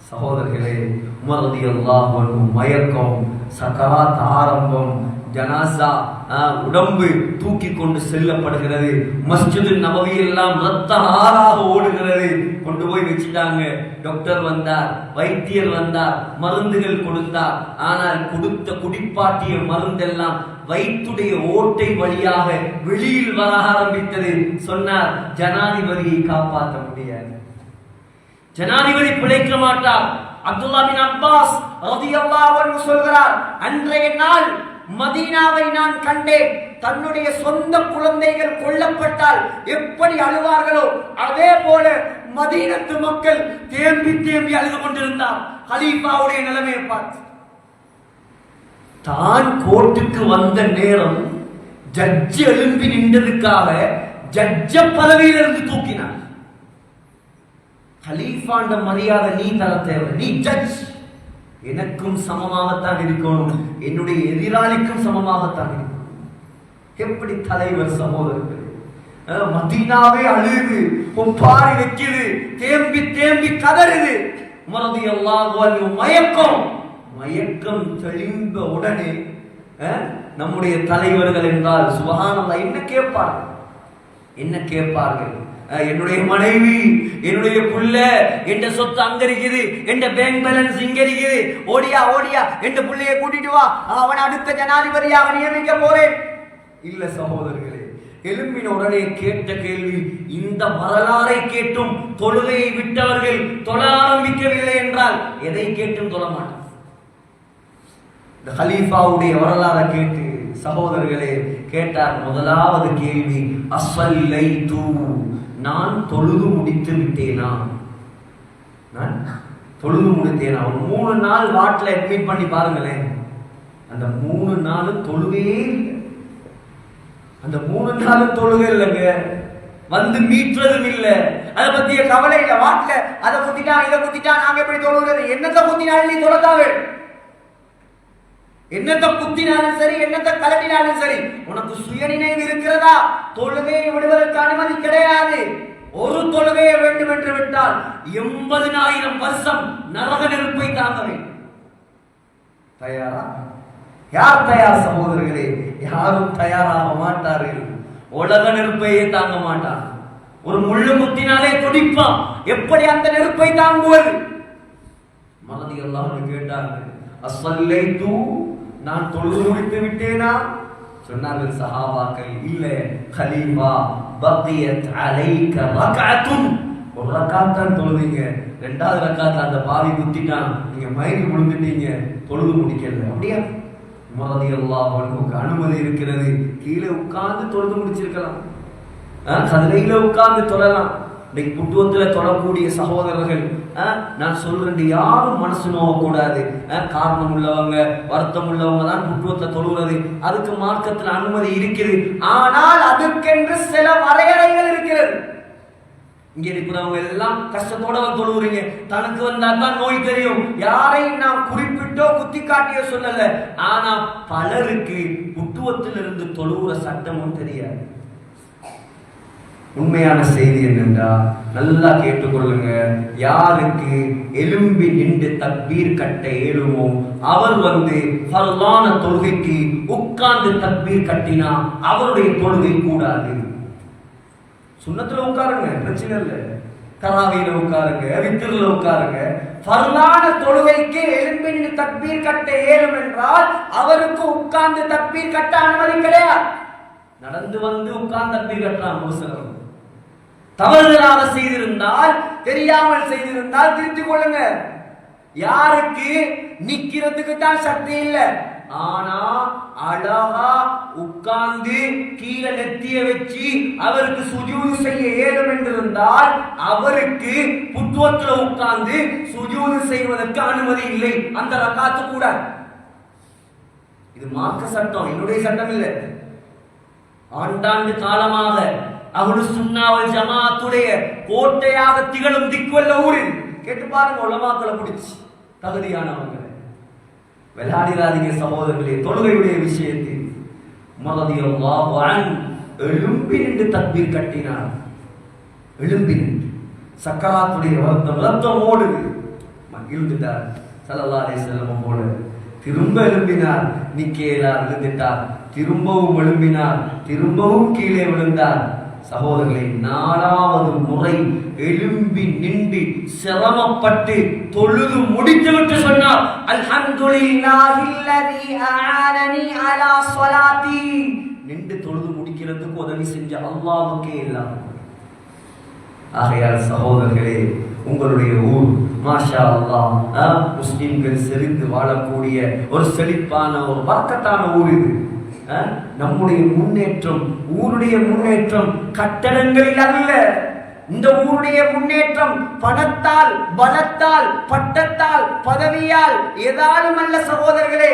சகோதரர்களே, உமர் ரலியல்லாஹு அன்ஹு மயக்கம், சக்கராத் ஆரம்பம், ஜனாசா உடம்பு தூக்கி கொண்டு செல்லப்படுகிறது. மஸ்ஜிது நபவி எல்லாம் ரத்த ஆறாக ஓடுகிறது. கொண்டு போய் வச்சுட்டாங்க. டாக்டர் வந்தார், வைத்தியர் வந்தார், மருந்துகள் கொடுத்தார். ஆனால் கொடுத்த குடிப்பாட்டிய மருந்தெல்லாம் வயிற்றுடைய ஓட்டை வழியாக வெளியில் வர ஆரம்பித்தது. சொன்னார், ஜனாதிபதியை காப்பாற்ற முடியாது, ஜனாதிபதி பிழைக்க மாட்டார். அப்துல்லாஹ் பின் அப்பாஸ் ரலியல்லாஹு அன்ஹு சொல்கிறார், அன்றைய நாள் மதீனாவை நான் கண்டேன். தன்னுடைய சொந்த குழந்தைகள் கொல்லப்பட்டால் எப்படி அழுவார்களோ அதே போல மதீனத்து மக்கள் தேம்பி தேம்பி அழுது கொண்டிருந்தார். கலீஃபாவுடைய நிலைமையை பார்த்து தான் கோர்ட்டுக்கு வந்த நேரம் ஜட்ஜ் எழும்பி நின்றதுக்காக ஜட்ஜ பதவியிலிருந்து தூக்கினார். கலீஃபாண்ட மரியாதை நீ தர தேவை. நீ ஜட்ஜ், எனக்கும் சமமாகத்தான் இருக்கணும், என்னுடைய எதிராளிக்கும் சமமாகத்தான் இருக்கணும். எப்படி தலைவர் சகோதரர்கள்? மதீனாவே அழுது கொப்பாரி வைக்குது, தேம்பி தேம்பி கதறுது. உமர் ரலியல்லாஹு அன்ஹு மயக்கம் தெளிந்த உடனே நம்முடைய தலைவர்கள் என்றால் சுப்ஹானல்லாஹ் என்ன கேட்பார்கள்? என்னுடைய மனைவி, என்னுடைய புள்ள, என்ற சொத்து அங்க இருக்குது, என்ற பேங்க் பேலன்ஸ் இங்க இருக்குது, ஓடியா என்ற புள்ளையை கூட்டிட்டு வா, அவன் அடுத்த ஜனாதிபதியாக நியமிக்க போறேன். இல்ல சகோதரர்களே, எழும்பின உடனே கேட்ட கேள்வி, இந்த வரலாறை கேட்டும் தொழுகையை விட்டவர்கள் தொழ ஆரம்பிக்கவில்லை என்றால் எதை கேட்டும் தொழ மாட்டார். இந்த கலீஃபாவுடைய வரலாறை கேட்டு சகோதரர்களே கேட்டார். முதலாவது கேள்வி, அஸ்ஸல்லைது, நான் தொழுது முடித்து விட்டேனா? நான் தொழுது முடித்தேனா? ஒரு 3 நாள் வாட்ல அட்மிட் பண்ணி பாருங்களேன். அந்த 3 நாள் தொழுவே இல்லை. அந்த 3 நாள் தொழுகை இல்லைங்க, வந்து மீற்றதும் இல்லை. அதை பத்திய கவலை இல்லை. வாட்ல அதை குத்திட்டான், இதை குத்திட்டான், நாங்க எப்படி தொழுகிறது? என்னத்தை குத்தினாலும் நீ தொழத்தாவே, என்னத்தை குத்தினாலும் சரி, என்னத்தை கலட்டினாலும் சரி, உனக்கு சுயநினைவு இருக்கிறதா? தொழுகையை விடுவதற்கு அனுமதி கிடையாது. ஒரு தொழுகையை வேண்டும் என்று விட்டால் 80,000 வருஷம் நரக நெருப்பை தாங்க வேண்டும். தயாரா? யார் தயார் சகோதரர்களே? யாரும் தயாராக மாட்டார்கள். உலக நெருப்பையே தாங்க மாட்டான். ஒரு முள்ளு குத்தினாலே துடிப்பான். எப்படி அந்த நெருப்பை தாங்குவது? மகதி எல்லாம் கேட்டாங்க, அஸ்ஸல்லைது, நான் தொழுது முடித்து விட்டேனா? சொன்னார்கள் சஹாபாக்கள், இல்ல கலீஃபா, பகியத் அலைக ரக்அத்துன், ஒரு ரக்காத் தான் தொழுவீங்க, ரெண்டாவது ரக்காத்ல அந்த பாவி குத்திட்டான், நீங்க மயங்கி விழுந்துட்டீங்க, தொழுது முடிக்கல. அப்படியா? மகதி எல்லாம் அனுமதி இருக்கிறது, கீழே உட்கார்ந்து தொழுது முடிச்சிருக்கலாம், கதிரையில உட்கார்ந்து தொழலாம். இன்னைக்கு புட்டுவத்துல தொழக்கூடிய சகோதரர்கள், நான் சொல்றேன், யாரும் மனசு நோகக்கூடாது. காரணம் உள்ளவங்க, வருத்தம் உள்ளவங்க தான் புட்டுவத்துல தொழுகிறது. அதுக்கு மார்க்கத்தில் அனுமதி இருக்கிறது. ஆனால் அதுக்கென்று சில வரையறைகள் இருக்கிறது. இங்க இருக்கிறவங்க எல்லாம் கஷ்டத்தோட தொழுவுறீங்க. தனக்கு வந்தாதான் நோய் தெரியும். யாரையும் நான் குறிப்பிட்டோ குத்தி காட்டியோ சொல்லல. ஆனா பலருக்கு புட்டுவத்திலிருந்து தொழுவுற சட்டமும் தெரியாது. உண்மையான செய்தி என்னென்றா, நல்லா கேட்டுக்கொள்ளுங்க. யாருக்கு எலும்பி நின்று தக்பீர் கட்ட ஏழுமோ அவர் ஃபர்லான தொழுகைக்கு உட்கார்ந்து தக்பீர் கட்டினா அவருடைய தொழுகை கூடாது. சுன்னத்துல உட்காருங்க, பிரச்சனை இல்லை. தராவியில உட்காருங்க, வித்திரில உட்காருங்க. ஃபர்லான தொழுகைக்கு எலும்பி நின்று தக்பீர் கட்ட ஏழும் என்றால் அவருக்கு உட்கார்ந்து தக்பீர் கட்ட அனுமதி கிடையாது. நடந்து வந்து உட்கார்ந்து தக்பீர் கட்டலாம். முழுசனம் தவறுதலாக செய்திருந்தால், தெரியாமல் செய்திருந்தால் திருத்திக் கொள்ளுங்க. யாருக்கு நிக்கிறதுக்கு தான் சக்தி இல்லை, ஆனா அழகா உட்கார்ந்து கீழே நெத்திய வச்சு அவருக்கு சுஜூது செய்ய ஏழும் என்றிருந்தால் அவருக்கு புத்துவத்துல உட்கார்ந்து சுஜூது செய்வதற்கு அனுமதி இல்லை. அந்த ரக்காத்து கூட. இது மார்க்க சட்டம், என்னுடைய சட்டம் இல்லை. ஆண்டாண்டு காலமாக அஹ்லு சுன்னா வல் ஜமாஅத்துடைய கோட்டையாக திகழும் திக்வல்ல ஊரில் கேட்டு பாருங்க. உலமாக்களை பிடிச்சி தகுதியானவங்க விளையாடிராதீங்க சகோதரர்களே. தொழுகையுடைய விஷயத்தில் ரலியல்லாஹு அன்ஹு எழும்பி நின்று தக்பீர் கட்டினார். எழும்பி நின்று சக்கராத்துடைய ரத்தம் ஓடுது. மகிழ்ந்துட்டார் ஸல்லல்லாஹு அலைஹி வஸல்லம் போல. திரும்ப எழும்பினார், நிக்கேலா விழுந்துட்டார். திரும்பவும் எழும்பினார், திரும்பவும் கீழே விழுந்தார். சகோதரர்களை, 4வது முறை எழும்பி நின்று சிரமப்பட்டு தொழுது முடித்துவிட்டு சொன்னார், அல்ஹம்துலில்லாஹில்லதி ஆனனி அலா ஸலாத்தி. நின்று தொழுது முடிக்கிறதுக்கு உதவி செஞ்ச அல்லாஹ்வுக்கே எல்லாம். ஆகையால் சகோதரர்களே, உங்களுடைய ஊர் மாஷா அல்லாஹ் முஸ்லிம்கள் செறிந்து வாழக்கூடிய ஒரு செழிப்பான ஒரு பரக்கத்தான ஊர் இது. நம்முடைய முன்னேற்றம், ஊருடைய முன்னேற்றம் கட்டடங்களில் அல்ல. இந்த ஊருடைய முன்னேற்றம் பணத்தால், பலத்தால், பட்டத்தால், பதவியால் ஏதாலும் அல்ல சகோதரர்களே.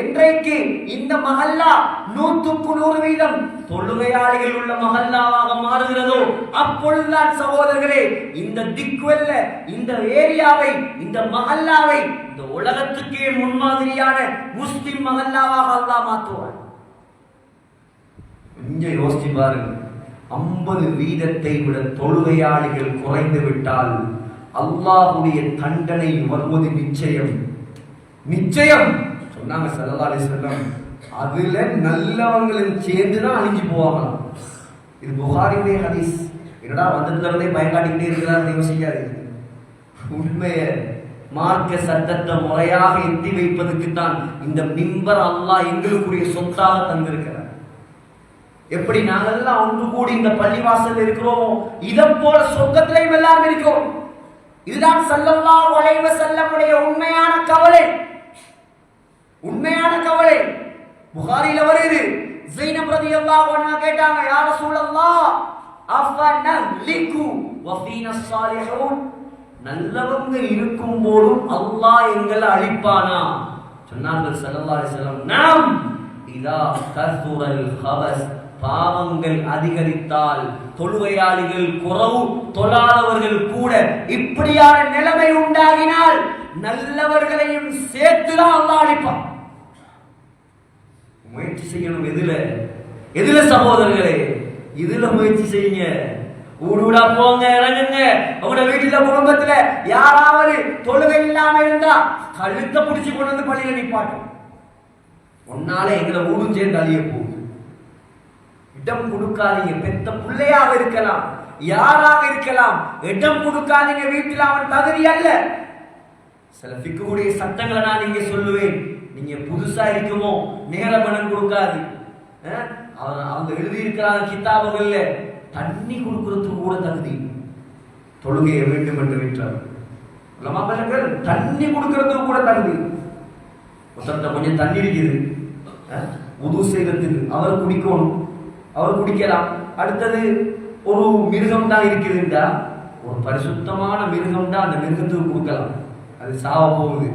என்றைக்கு இந்த மஹல்லா 100% தொழுகையாளிகள் உள்ள மஹல்லாவாக மாறுகிறதோ அப்பொழுதுதான் சகோதரர்களே இந்த திக்வல்ல, இந்த ஏரியாவை, இந்த மஹல்லாவை இந்த உலகத்துக்கே முன்மாதிரியான முஸ்லிம் மஹல்லாவாக அல்லாஹ் மாற்றுவார். கொஞ்சம் யோசிச்சு பாருங்க. 50% விட தொழுகையாளிகள் குறைந்து விட்டால் அல்லாஹ்வுடைய தண்டனை வருவது நிச்சயம். நிச்சயம் சொன்னாங்க ஸல்லல்லாஹு அலைஹி வஸல்லம். அதுல நல்லவங்களும் சேர்ந்துதான் அழிஞ்சு போவாங்களாம். இது புகாரியுடைய ஹதீஸ். என்னடா வந்ததுல இருந்தே பயங்காட்டிக்கிட்டே இருக்கிறார் யோசிக்காது. உண்மையை மார்க்க சட்டத்தை முறையாக எட்டி வைப்பதற்கு தான் இந்த மிம்பர் அல்லாஹ் எங்களுக்குரிய சொத்தாக தந்திருக்கிறார். எப்படி நாங்கெல்லாம் ஒன்று கூடி இந்த பள்ளிவாசல் இருக்கிறோமோ இதை போல சொர்க்கத்திலையும் எல்லாரும் இருக்கிறோம். இதுதான் ஸல்லல்லாஹு அலைஹி வஸல்லமுடைய உண்மையான கவலை. உண்மையான கவலை புகாரில வருது. ஸைனப் ரலியல்லாஹு அன்ஹா கேட்டாங்க, யா ரசூலல்லாஹ் அஃபனஹ்லிகு வஃபீனா ஸாலிஹூன், நல்லவங்க இருக்கும் போதும் அல்லாஹ் எங்களை அழிப்பானா? சொன்னார்கள் ஸல்லல்லாஹு அலைஹி வஸல்லம், நாம் இதா கஸுரல் ஹபஸ், பாவங்கள் அதிகரித்தால், தொழுகையாளிகள் குறவு, தொழாதவர்கள் கூட இப்படியான நிலைமை உண்டாகினால் நல்லவர்களையும் சேர்த்துதான் அல்லாஹ் அழிப்பான். முயற்சி செய்யணும். எதுல சகோதரர்களே? இதுல முயற்சி செய்யுங்க. ஊடுடா போங்க, இறங்குங்க. உங்களோட வீட்டுல குடும்பத்துல யாராவது தொழுகை இல்லாம இருந்தா கழுத்தை பிடிச்சு கொண்டு வந்து பள்ளியில நிப்பாட்டும். உன்னால எங்களை ஊரும் சேர்ந்து அழிய போகுது. இடம் கொடுக்காதீங்க. பெத்த பிள்ளையாக இருக்கலாம், யாராக இருக்கலாம், இடம் கொடுக்காதீங்க. வீட்டில் அவன் தகுதி அல்ல. சில ஃபிக்ஹுடைய சட்டங்களை நான் நீங்க சொல்லுவேன். நீங்க புதுசா இருக்குமோ நேரம் பணம் கொடுக்காது. அவங்க எழுதியிருக்கிறாங்க கிதாபுகள்ல, தண்ணி கொடுக்கறதுக்கு கூட தகுதி. தொழுகையை வேண்டும் என்று விட்டார் தண்ணி கொடுக்கறதுக்கு கூட தகுதி. ஒருத்தர் கொஞ்சம் தண்ணி இருக்குது உது செய்யறதுக்கு, அவர் குடிக்கணும், அவர் குடிக்கலாம். அடுத்தது ஒரு மிருகம் தான் இருக்குதுண்டா, ஒரு பரிசுத்தமான மிருகம் தான் அந்த மிருகத்துக்கு கொடுக்கலாம், அது சாவ போகுது.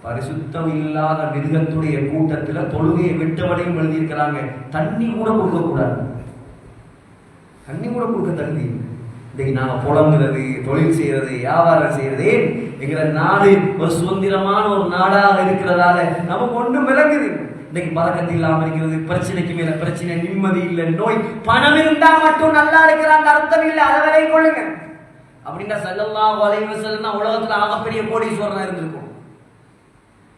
பரிசுத்தம் இல்லாத மிருகத்துடைய கூட்டத்தில் தொழுகையை விட்டவடையும் எழுதியிருக்கிறாங்க. தண்ணி கூட கொடுக்க கூடாது, தண்ணி கூட கொடுக்க தகுதி. இன்னைக்கு நாங்கள் புலங்குறது, தொழில் செய்யறது, வியாபாரம் செய்யறதே எங்களை நாடு ஒரு சுதந்திரமான ஒரு நாடாக இருக்கிறதால நமக்கு ஒன்றும் விளங்குது. இன்னைக்கு பதக்கத்தில் இல்லாம இருக்கிறது, பிரச்சனைக்கு மேல பிரச்சனை, நிம்மதி இல்லை, நோய். பணம் இருந்தா மட்டும் நல்லா இருக்கிறாங்க அர்த்தம் இல்லை, அதை விலை கொள்ளுங்க. அப்படின்னா ஸல்லல்லாஹு அலைஹி வஸல்லம் உலகத்துல ஆகப்பெரிய கோடீஸ்வரனா இருந்திருக்கும்.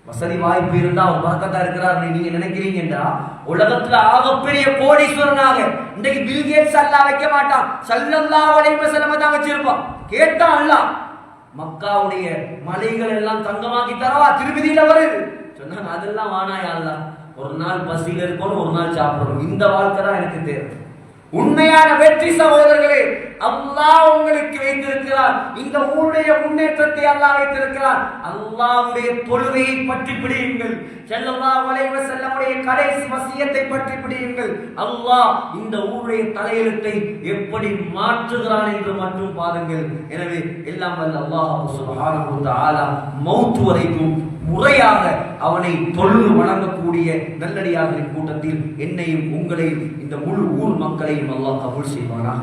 வசதி வாய்ப்பு இருந்தா அவர் பறக்கத்தா இருக்கிறார் நீங்க நினைக்கிறீங்கடா, உலகத்துல ஆகப்பெரிய கோடீஸ்வரனாக இன்றைக்கு பில் கேட்ஸ் அல்லாஹ் வைக்க மாட்டான், ஸல்லல்லாஹு அலைஹி வஸல்லம் தான் வச்சிருப்பான். கேட்டா அல்லாஹ் மக்காவுடைய மலைகள் எல்லாம் தங்கமாக்கி தரவா, திருப்பதியில வருது சொன்னாங்க. அதெல்லாம் வானாயா அல்லாஹ், ஒரு நாள் பசியில இருக்கணும், ஒரு நாள் சாப்பிடணும், இந்த வாழ்க்கை தான் எனக்கு தேவை. உண்மையான வெற்றி சகோதரர்களே, அல்லாஹ் உங்களுக்கு வைத்திருக்கிறார். இந்த ஊருடைய முன்னேற்றத்தை அல்லாஹ் வைத்திருக்கிறார். அல்லாஹ்வுடைய தொழுகையை பற்றி பிடியுங்கள். ஸல்லல்லாஹு அலைஹி வஸல்லமுடைய கடைசி வசியத்தை பற்றி பிடியுங்கள். அல்லாஹ் இந்த ஊருடைய தலையெழுத்தை எப்படி மாற்றுகிறான் என்று மட்டும் பாருங்கள். எனவே எல்லாம் வல்ல அல்லாஹ் சுப்ஹானஹு வ தஆலா மௌத் வரைக்கும் முறையாக அவனை தொழுது வணங்கக்கூடிய நல்லடியார்களின் கூட்டத்தில் என்னையும் உங்களையும் இந்த முழு ஊர் மக்களையும் அல்லாஹ் கபூல் செய்வானாக.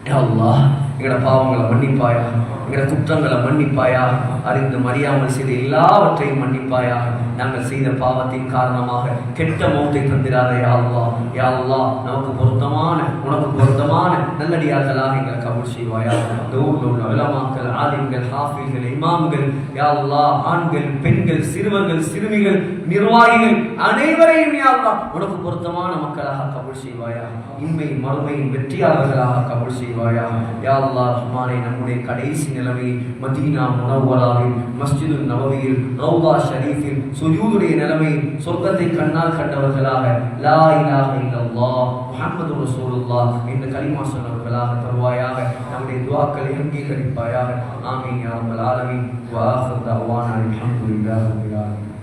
யா அல்லாஹ், எங்களோட பாவங்களை மன்னிப்பாயா, எங்களோட குற்றங்களை மன்னிப்பாயா, அறிந்து அறியாமல் செய்த எல்லாவற்றையும் மன்னிப்பாயா. நாங்கள் செய்த பாவத்தின் காரணமாக கெட்ட மௌத்தை தந்திராத யா அல்லாஹ். யா அல்லாஹ், நமக்கு பொருத்தமான உனக்கு பொருத்தமான நல்லடியார்களாக எங்களை கபூல் செய்வாயா. இந்த ஊரில் உள்ள உலமாக்கள், ஆலிம்கள், ஹாஃபில்கள், இமாம்கள், யா அல்லாஹ், ஆண்கள், பெண்கள், சிறுவர்கள், சிறுமிகள், நிர்வாகிகள் அனைவரையும் யா அல்லாஹ் உனக்கு பொருத்தமான மக்களாக கபூல் செய்வாயா. இன்மை மறுமையின் வெற்றியாளர்களாக கபூல் செய்வாயா. யா அல்லாஹ் ரஹ்மானே, நம்முடைய கடைசி நிலைமை மதீனா முனவ்வராவில், மஸ்ஜிது நபவியில், ரௌதா ஷரீஃபில் சுஜூதுடைய நிலைமை, சொர்க்கத்தை கண்ணால் கண்டவர்களாக லா இலாஹ இல்லல்லாஹ் முஹம்மது ரசூலுல்லாஹ் என்ற கலிமா சொன்னவர்களாக தருவாயாக. நம்முடைய துஆக்களை அங்கீகரிப்பாயாக. ஆமீன் யா ரப்பல் ஆலமீன். வ ஆகிரு தஅவானா அல்ஹம்துலில்லாஹி ரப்பில் ஆலமீன்.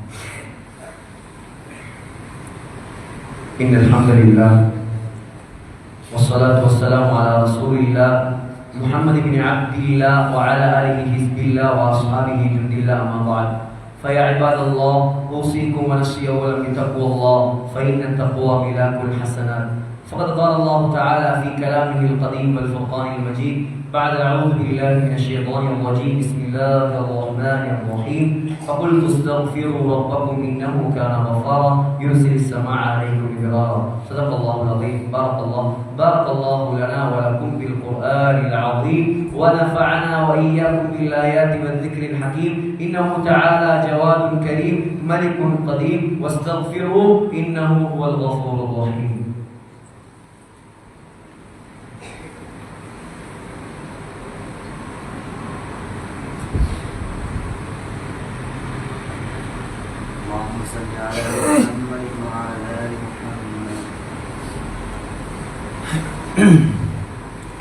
இன்னல் ஹம்தலில்லாஹ் والصلاة والسلام على رسول الله محمد بن عبد الله وعلى آله حزب الله وأصحابه جند الله أما بعد فيا عباد الله أوصيكم ونفسي أولا بتقوى الله فإن التقوى ملاك الحسنات. فقد قال الله تعالى في كلامه القديم والفرقان المجيد بعد أعوذ بالله من الشيطان الرجيم بسم الله الرحمن الرحيم فقلت استغفروا ربكم إنه كان غفارا يرسل السماء عليكم مدرارا. صدق الله العظيم. بارك الله لنا ولكم بالقرآن العظيم ونفعنا وإياكم بالآيات والذكر الحكيم. إنه تعالى جواد كريم ملك قديم واستغفروه إنه هو الغفور الرحيم.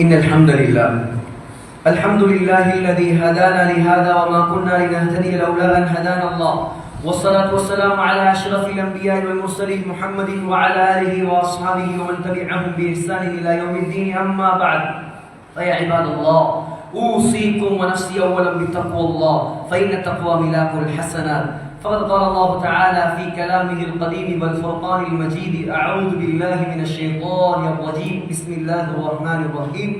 إن الحمد لله الذي هدانا لهذا وما كنا لنهتدي لولا أن هدانا الله. والصلاة والسلام على أشرف الأنبياء والمرسلين محمد وعلى آله وأصحابه ومن تبعهم بإحسان إلى يوم الدين. أما بعد فيا عباد الله أوصيكم ونفسي أولا بتقوى الله فإن التقوى ملاك الحسنات. فقد قال الله تعالى في كلامه القديم والفرقان المجيد أعوذ بالله من الشيطان الرجيم بسم الله الرحمن الرحيم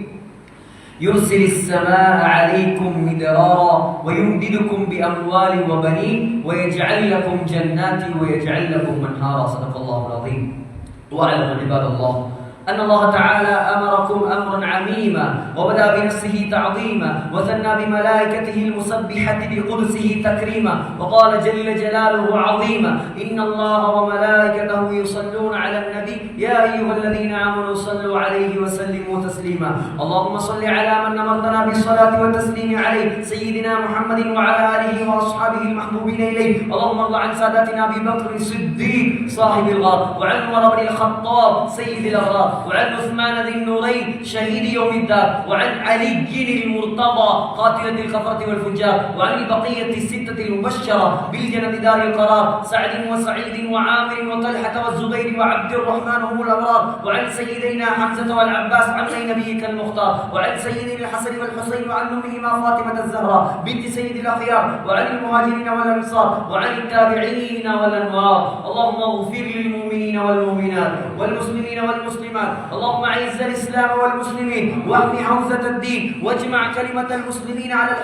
يرسل السماء عليكم مدرارا ويمددكم بأموال وبنين ويجعل لكم جنات ويجعل لكم أنهارا. صدق الله العظيم. واعلموا عباد الله أن الله تعالى أمركم أمرا عميما وبدأ بنفسه تعظيما وثنى بملائكته المسبحة بقدسه تكريما وقال جل جلاله عظيما إن الله وملائكته يصلون على النبي يا أيها الذين آمنوا صلوا عليه وسلموا تسليما اللهم صل على من أمرتنا بالصلاة والتسليم عليه سيدنا محمد وعلى آله وأصحابه المحبوبين إليه اللهم ارض عن ساداتنا أبي بكر الصديق صاحب الغار وعن عمر بن الخطاب سيد الأغرار وعن عثمان ذي النورين شهيد يوم الدار وعن علي المرتضى قاتلة الكفرة والفجار وعن البقية الستة المبشرة بالجنة دار القرار سعد وسعيد وعامر وطلحة والزبير وعبد الرحمن هم الأبرار وعن سيدنا حمزة والعباس عن نبيك المختار وعن سيدنا الحسن والحسين وعن أمهما فاطمة الزهراء بنت سيد الأخيار وعن المهاجرين والأنصار وعن التابعين والأنوار اللهم اغفر للمؤمنين والمؤمنات والمسلمين والمسلمات اللهم أعز الإسلام والمسلمين واحم حوزة الدين واجمع كلمة المسلمين على الحق